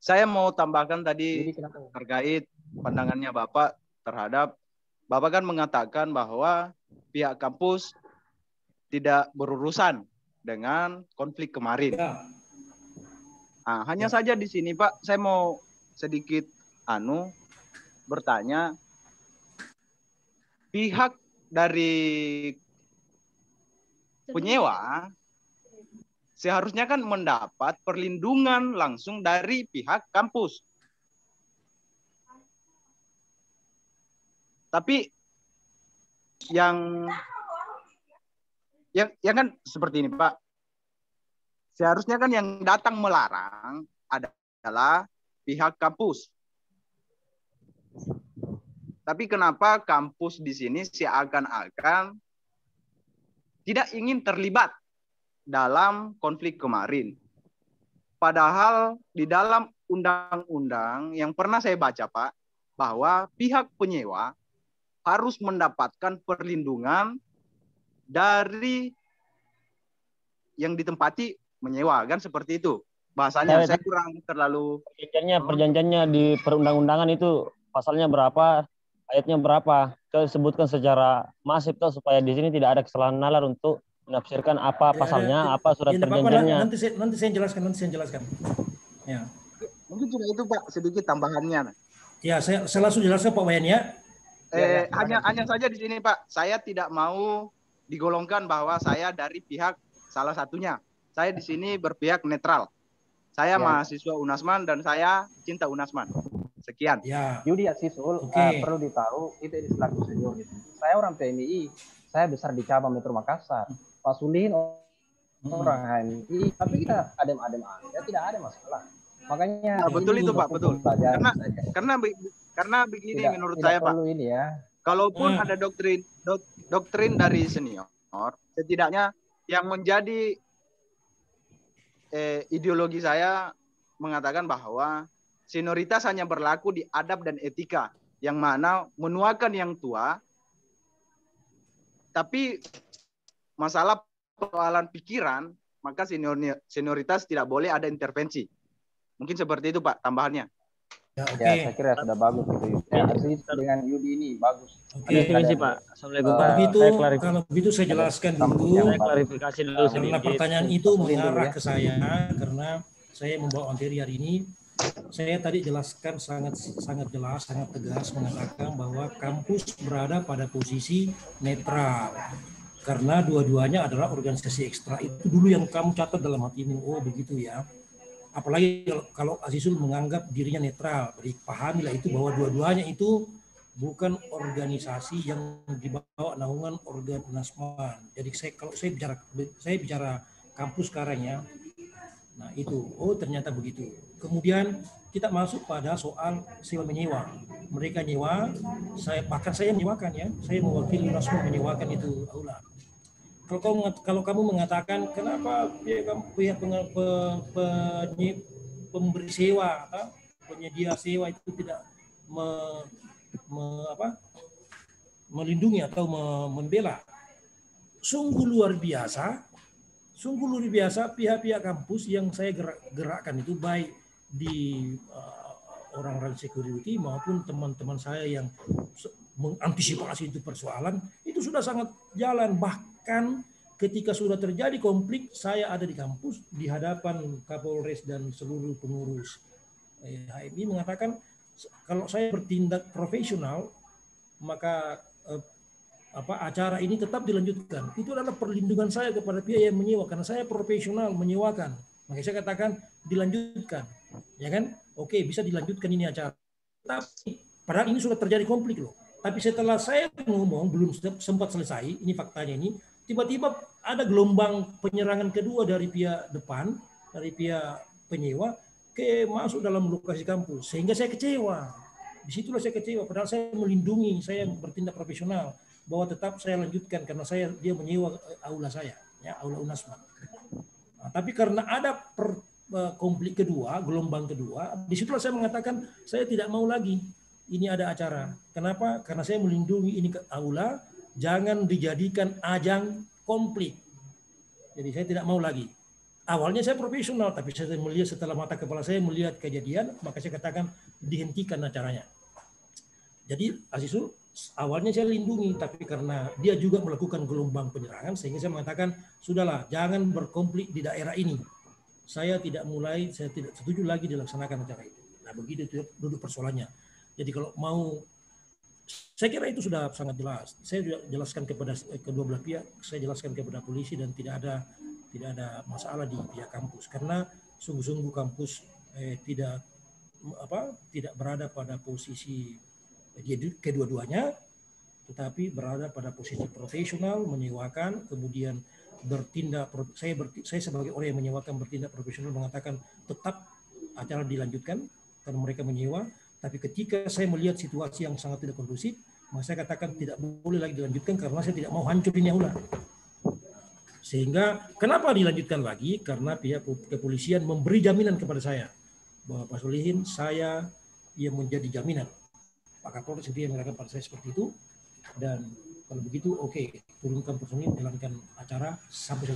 Saya mau tambahkan tadi terkait pandangannya Bapak terhadap, Bapak kan mengatakan bahwa pihak kampus tidak berurusan dengan konflik kemarin. Ya. Nah, hanya saja di sini Pak, saya mau sedikit bertanya, pihak dari penyewa seharusnya kan mendapat perlindungan langsung dari pihak kampus. Tapi yang kan seperti ini Pak. Seharusnya kan yang datang melarang adalah pihak kampus. Tapi kenapa kampus di sini seakan-akan tidak ingin terlibat dalam konflik kemarin? Padahal di dalam undang-undang yang pernah saya baca Pak, bahwa pihak penyewa harus mendapatkan perlindungan dari yang ditempati menyewa, kan seperti itu bahasanya. Saya kurang terlalu perjanjiannya di perundang-undangan itu pasalnya berapa, ayatnya berapa, kita sebutkan secara masif tuh, supaya di sini tidak ada kesalahan nalar untuk menafsirkan apa pasalnya, apa surat perjanjiannya. Nanti saya jelaskan. Ya. Mungkin juga itu Pak, sedikit tambahannya. Ya, saya langsung jelaskan Pak Wayan ya. Hanya saja di sini Pak, saya tidak mau digolongkan bahwa saya dari pihak salah satunya. Saya di sini berpihak netral. Saya mahasiswa Unasman dan saya cinta Unasman. Sekian. Ya. Yudi Asisul, perlu ditahu itu selaku senior. Saya orang PMI, saya besar di cabang Metro Makassar. Pak Sulihin orang HMI, tapi kita adem-adem aja, tidak ada masalah. Makanya betul itu Pak, betul. Karena begini menurut saya Pak. Ini ya. Kalaupun ada doktrin dari senior, setidaknya yang menjadi ideologi saya mengatakan bahwa senioritas hanya berlaku di adab dan etika, yang mana menuakan yang tua, tapi masalah persoalan pikiran, maka senioritas tidak boleh ada intervensi. Mungkin seperti itu Pak tambahannya. Ya, saya kira sudah bagus itu. Ya, dengan Yudi ini bagus. Pak. Assalamualaikum Pak. Kalau begitu saya jelaskan dulu. Saya klarifikasi dulu sedikit. Karena pertanyaan itu mengarah ke saya, karena saya membawa materi hari ini. Saya tadi jelaskan sangat jelas, sangat tegas mengatakan bahwa kampus berada pada posisi netral. Karena dua-duanya adalah organisasi ekstra. Itu dulu yang kamu catat dalam hatimu. Oh begitu ya. Apalagi kalau Azizul menganggap dirinya netral, pahamilah itu bahwa dua-duanya itu bukan organisasi yang di bawah naungan organ UNASMAN. Jadi kalau saya bicara kampus sekarang ya. Nah itu, ternyata begitu. Kemudian kita masuk pada soal sewa menyewa. Mereka nyewa, bahkan saya menyewakan ya. Saya mewakili UNASMAN menyewakan itu aula. Kalau kamu mengatakan kenapa pihak pemberi sewa, penyedia sewa itu tidak melindungi atau membela, sungguh luar biasa pihak-pihak kampus yang saya gerakkan itu, baik di orang-orang security maupun teman-teman saya yang mengantisipasi itu persoalan, itu sudah sangat jalan. Bahkan ketika sudah terjadi konflik, saya ada di kampus di hadapan Kapolres dan seluruh pengurus HMI mengatakan kalau saya bertindak profesional maka acara ini tetap dilanjutkan. Itu adalah perlindungan saya kepada pihak yang menyewa, karena saya profesional menyewakan. Makanya saya katakan dilanjutkan, ya kan? Oke, bisa dilanjutkan ini acara. Tapi padahal ini sudah terjadi konflik loh. Tapi setelah saya ngomong belum sempat selesai, ini faktanya ini, tiba-tiba ada gelombang penyerangan kedua dari pihak depan, dari pihak penyewa, masuk dalam lokasi kampus. Sehingga saya kecewa. Disitulah saya kecewa. Padahal saya melindungi, saya bertindak profesional, bahwa tetap saya lanjutkan karena dia menyewa aula saya, ya, aula UNASMAN. Nah, tapi karena ada konflik kedua, gelombang kedua, disitulah saya mengatakan saya tidak mau lagi. Ini ada acara. Kenapa? Karena saya melindungi ini ke aula, jangan dijadikan ajang konflik. Jadi saya tidak mau lagi. Awalnya saya profesional, tapi saya melihat setelah mata kepala saya melihat kejadian, maka saya katakan dihentikan acaranya. Jadi Azizul awalnya saya lindungi, tapi karena dia juga melakukan gelombang penyerangan, sehingga saya mengatakan sudahlah, jangan berkonflik di daerah ini. Saya tidak setuju lagi dilaksanakan acara itu. Nah begitu duduk persoalannya. Jadi kalau mau, saya kira itu sudah sangat jelas. Saya juga jelaskan kepada kedua belah pihak, saya jelaskan kepada polisi, dan tidak ada masalah di pihak kampus, karena sungguh-sungguh kampus tidak berada pada posisi kedua-duanya, tetapi berada pada posisi profesional, menyewakan, kemudian bertindak. Saya sebagai orang yang menyewakan bertindak profesional mengatakan tetap acara dilanjutkan karena mereka menyewa. Tapi ketika saya melihat situasi yang sangat tidak kondusif, maka saya katakan tidak boleh lagi dilanjutkan karena saya tidak mau hancur ini aula. Sehingga kenapa dilanjutkan lagi? Karena pihak kepolisian memberi jaminan kepada saya bahwa Pak Sulihin, saya yang menjadi jaminan. Pak Kapolres sendiri yang mengatakan pada saya seperti itu, dan kalau begitu oke, turunkan personil, jalankan acara sampai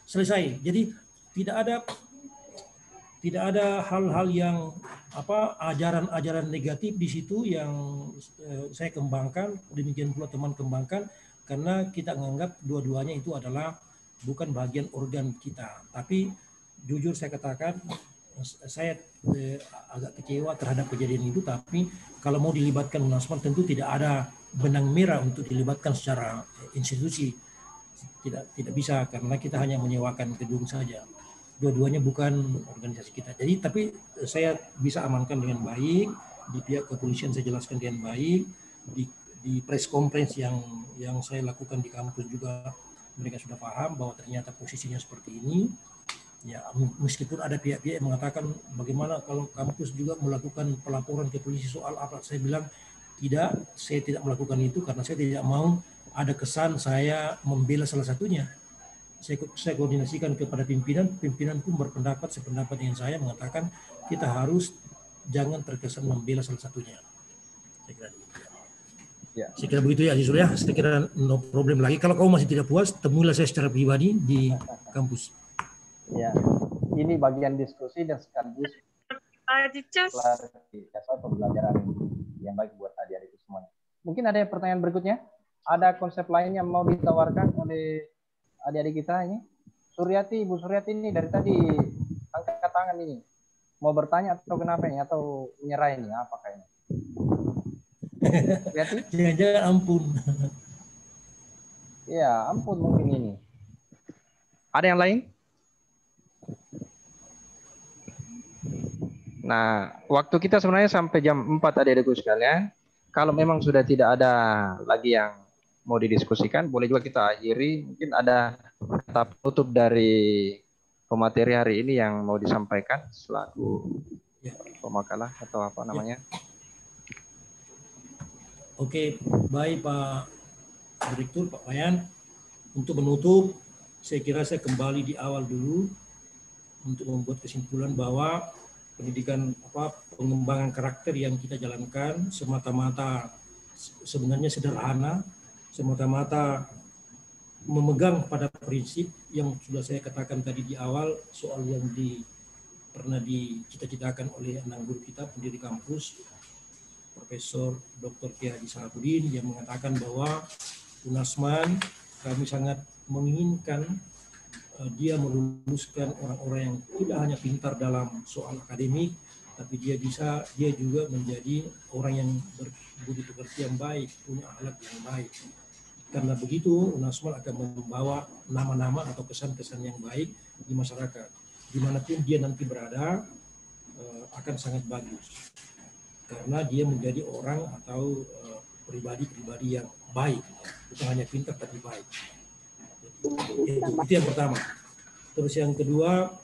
selesai. Jadi tidak ada hal-hal yang ajaran-ajaran negatif di situ yang saya kembangkan, demikian pula teman kembangkan, karena kita menganggap dua-duanya itu adalah bukan bagian organ kita. Tapi jujur saya katakan, saya agak kecewa terhadap kejadian itu, tapi kalau mau dilibatkan UNASMAN tentu tidak ada benang merah untuk dilibatkan secara institusi. Tidak bisa, karena kita hanya menyewakan gedung saja. Dua-duanya bukan organisasi kita. Jadi tapi saya bisa amankan dengan baik, di pihak kepolisian saya jelaskan dengan baik, di press conference yang saya lakukan di kampus juga mereka sudah paham bahwa ternyata posisinya seperti ini. Ya, meskipun ada pihak-pihak yang mengatakan bagaimana kalau kampus juga melakukan pelaporan ke polisi soal apa, saya bilang tidak, saya tidak melakukan itu karena saya tidak mau ada kesan saya membela salah satunya. Saya koordinasikan kepada pimpinan, pimpinan pun berpendapat sependapat dengan saya mengatakan kita harus jangan terkesan membela salah satunya. Saya kira ya. Saya kira begitu ya Azizul ya. Saya kira no problem lagi. Kalau kamu masih tidak puas, temuilah saya secara pribadi di kampus. Ya, ini bagian diskusi dan sekaligus klarifikasi pembelajaran yang baik buat adik-adik semuanya. Mungkin ada pertanyaan berikutnya? Ada konsep lain yang mau ditawarkan oleh adik-adik kita ini? Suryati, Ibu Suryati ini dari tadi angkat tangan ini. Mau bertanya atau kenapa ini? Atau menyerah ini? Apakah ini? Suryati? Jangan-jangan ampun. Iya, ampun mungkin ini. Ada yang lain? Nah, waktu kita sebenarnya sampai jam 4 adik-adikku sekalian. Kalau memang sudah tidak ada lagi yang mau didiskusikan, boleh juga kita akhiri. Mungkin ada kata penutup dari pemateri hari ini yang mau disampaikan selaku pemakalah atau apa namanya. Oke, baik Pak Direktur, Pak Wayan. Untuk menutup, saya kira saya kembali di awal dulu untuk membuat kesimpulan bahwa pendidikan pengembangan karakter yang kita jalankan semata-mata sebenarnya sederhana, semata-mata memegang pada prinsip yang sudah saya katakan tadi di awal soal yang pernah dicita-citakan oleh anak guru kita pendiri kampus Profesor Dr. Kiai Haji Salahuddin yang mengatakan bahwa UNASMAN kami sangat menginginkan dia meluluskan orang-orang yang tidak hanya pintar dalam soal akademik, tapi dia juga menjadi orang yang berbudi pekerti yang baik, punya akhlak yang baik. Karena begitu UNASMAN akan membawa nama-nama atau kesan-kesan yang baik di masyarakat. Dimanapun dia nanti berada akan sangat bagus. Karena dia menjadi orang atau pribadi-pribadi yang baik, bukan hanya pintar tapi baik. Itu yang pertama. Terus yang kedua,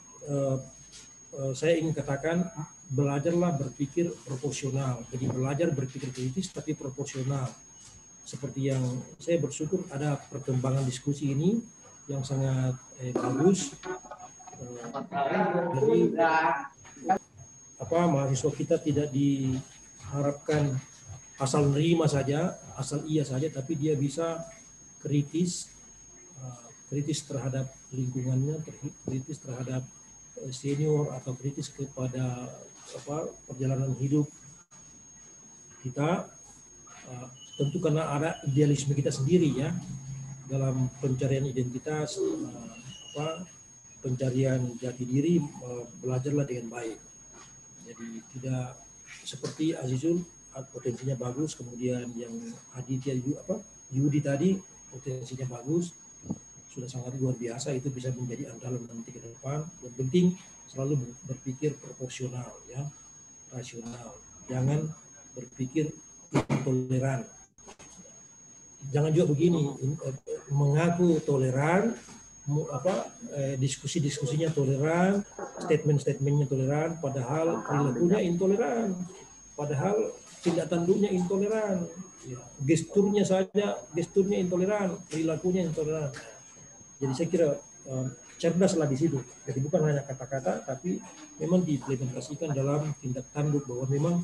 saya ingin katakan belajarlah berpikir proporsional. Jadi belajar berpikir kritis tapi proporsional. Seperti yang saya bersyukur ada perkembangan diskusi ini yang sangat bagus. Jadi mahasiswa kita tidak diharapkan asal nerima saja, asal iya saja, tapi dia bisa kritis terhadap lingkungannya, kritis terhadap senior atau kritis kepada perjalanan hidup kita. Tentu karena ada idealisme kita sendiri ya dalam pencarian identitas, pencarian jati diri, belajarlah dengan baik. Jadi tidak seperti Azizul potensinya bagus, kemudian yang Aditya Yudi tadi potensinya bagus, sudah sangat luar biasa, itu bisa menjadi andalan nanti ke depan. Yang penting selalu berpikir proporsional ya, rasional. Jangan berpikir intoleran. Jangan juga begini, mengaku toleran, diskusi-diskusinya toleran, statement-statementnya toleran, padahal perilakunya intoleran, padahal tindak tanduknya intoleran, ya, gesturnya intoleran, perilakunya intoleran. Jadi saya kira cerdaslah di situ. Jadi bukan hanya kata-kata, tapi memang diimplementasikan dalam tindak tanduk bahwa memang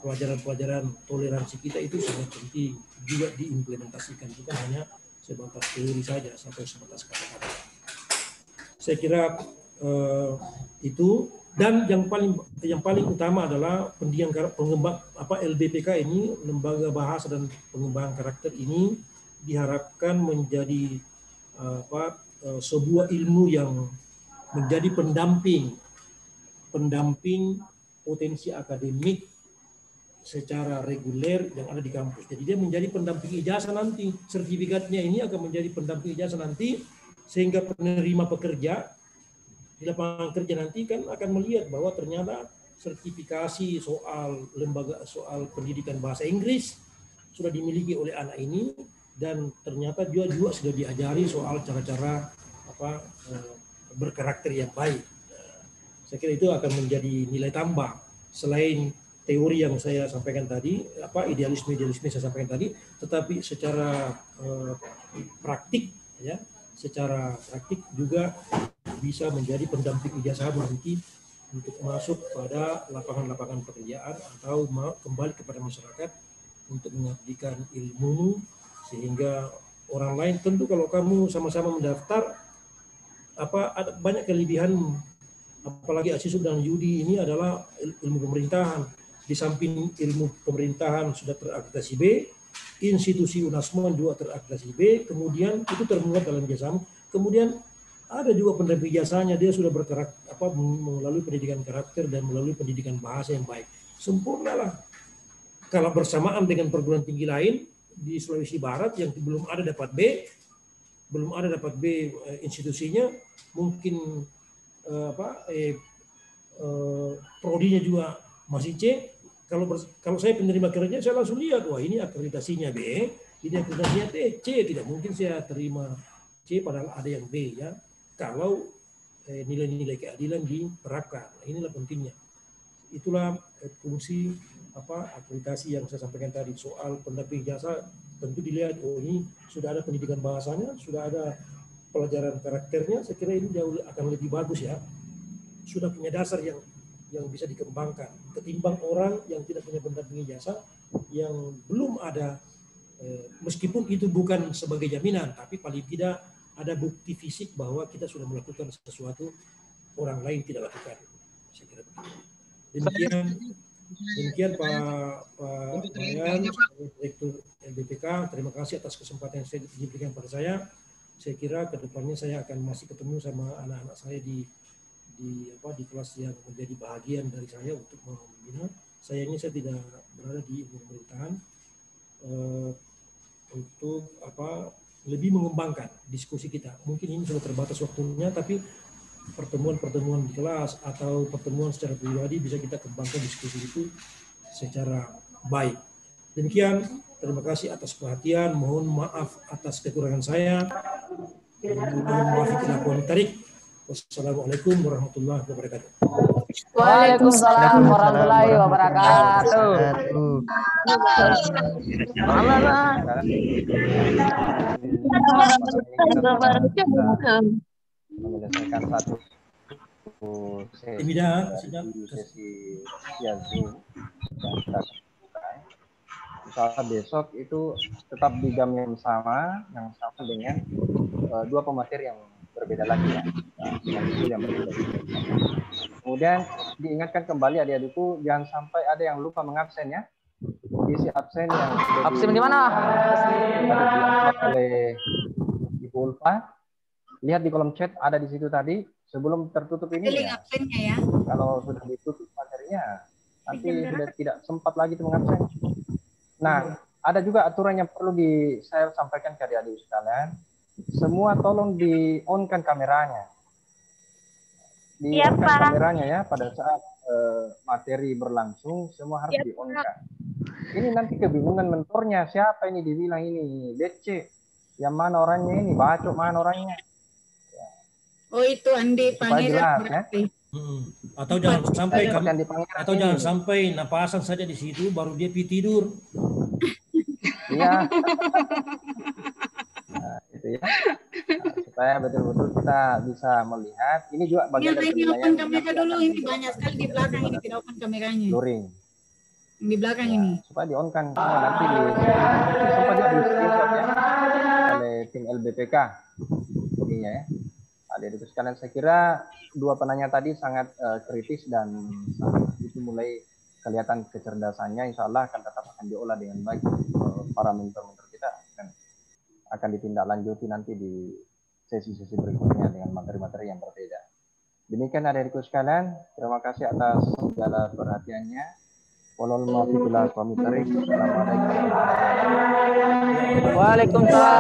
pelajaran-pelajaran toleransi kita itu sangat penting juga diimplementasikan, bukan hanya sebatas teori saja atau sebatas kata-kata. Saya kira itu, dan yang paling utama adalah pendidikan pengembang LBPK ini, lembaga bahasa dan pengembangan karakter ini diharapkan menjadi sebuah ilmu yang menjadi pendamping potensi akademik secara reguler yang ada di kampus. Jadi dia menjadi pendamping ijazah nanti, sertifikatnya ini akan menjadi pendamping ijazah nanti, sehingga penerima pekerja di lapangan kerja nanti kan akan melihat bahwa ternyata sertifikasi soal pendidikan bahasa Inggris sudah dimiliki oleh anak ini, dan ternyata juga sudah diajari soal cara-cara berkarakter yang baik. Saya kira itu akan menjadi nilai tambah selain teori yang saya sampaikan tadi, idealisme saya sampaikan tadi, tetapi secara praktik ya, secara praktik juga bisa menjadi pendamping ijazah nanti untuk masuk pada lapangan-lapangan pekerjaan atau kembali kepada masyarakat untuk mengabdikan ilmu, sehingga orang lain, tentu kalau kamu sama-sama mendaftar, ada banyak kelebihan, apalagi Asisub dan Yudi ini adalah ilmu pemerintahan. Di samping ilmu pemerintahan sudah terakreditasi B, institusi UNASMAN juga terakreditasi B, kemudian itu termuat dalam ijazahmu. Kemudian ada juga pendamping ijazahnya, dia sudah melalui pendidikan karakter dan melalui pendidikan bahasa yang baik. Sempurnalah. Kalau bersamaan dengan perguruan tinggi lain di Sulawesi Barat yang belum ada dapat B institusinya, mungkin prodinya juga masih C. Kalau saya penerima kerja, saya langsung lihat, wah ini akreditasinya B, ini akreditasinya C, tidak mungkin saya terima C padahal ada yang B ya. Kalau nilai-nilai keadilan diterapkan, inilah pentingnya. Itulah fungsi akreditasi yang saya sampaikan tadi soal pendamping jasa. Tentu dilihat, oh ini sudah ada pendidikan bahasanya, sudah ada pelajaran karakternya. Saya kira ini jauh akan lebih bagus ya. Sudah punya dasar yang bisa dikembangkan ketimbang orang yang tidak punya pendamping jasa yang belum ada, meskipun itu bukan sebagai jaminan, tapi paling tidak ada bukti fisik bahwa kita sudah melakukan sesuatu orang lain tidak lakukan. Saya kira demikian Pak Bayan, Direktur LBPK. Terima kasih atas kesempatan yang saya diberikan pada saya. Saya kira kedepannya saya akan masih ketemu sama anak-anak saya di kelas yang menjadi bahagian dari saya untuk membina. Sayangnya saya tidak berada di pemerintahan untuk lebih mengembangkan diskusi kita. Mungkin ini sudah terbatas waktunya, tapi pertemuan-pertemuan di kelas atau pertemuan secara pribadi bisa kita kembangkan diskusi itu secara baik. Demikian, terima kasih atas perhatian. Mohon maaf atas kekurangan saya. Wassalamualaikum warahmatullahi wabarakatuh. Waalaikumsalam warahmatullahi wabarakatuh. Menyelesaikan satu sesi Zoom yang kita lakukan. Insya besok itu tetap di jam yang sama dengan dua pemateri yang berbeda lagi ya. Yang berbeda. Kemudian diingatkan kembali adik-adikku, jangan sampai ada yang lupa mengabsen ya. Isi absen yang absen di mana? Oleh Ibu Ulfa. Lihat di kolom chat ada di situ tadi. Sebelum tertutup ini ya. Absennya ya. Kalau sudah ditutup materinya, nanti sudah tidak sempat lagi itu mengabsen. Nah, ada juga aturan yang perlu saya sampaikan ke adik-adik sekalian. Semua tolong di-on-kan kameranya. Di-on-kan kameranya ya pada saat materi berlangsung, semua harus di-on-kan. Ini nanti kebingungan mentornya, siapa ini dibilang ini DC, yang mana orangnya ini, bacok mana orangnya. Oh itu Andi Pangeran berarti. Atau jangan sampai napasan saja di situ baru dia pergi tidur. Iya. Nah, itu ya. Supaya betul-betul kita bisa melihat. Ini juga bagian dari ini open kamera dulu, ini banyak sekali di belakang ini tidak open kameranya. Luring. Di belakang ini. Supaya di-on-kan nanti sempat juga di screenshot ya oleh tim LBPK. Ininya ya. Adik-adik sekalian, saya kira dua penanya tadi sangat kritis dan itu mulai kelihatan kecerdasannya. Insya Allah akan diolah dengan baik. Para mentor-mentor kita akan ditindaklanjuti nanti di sesi-sesi berikutnya dengan materi-materi yang berbeda. Demikian adik-adikku sekalian, terima kasih atas segala perhatiannya. Waalaikumsalam. Waalaikumsalam.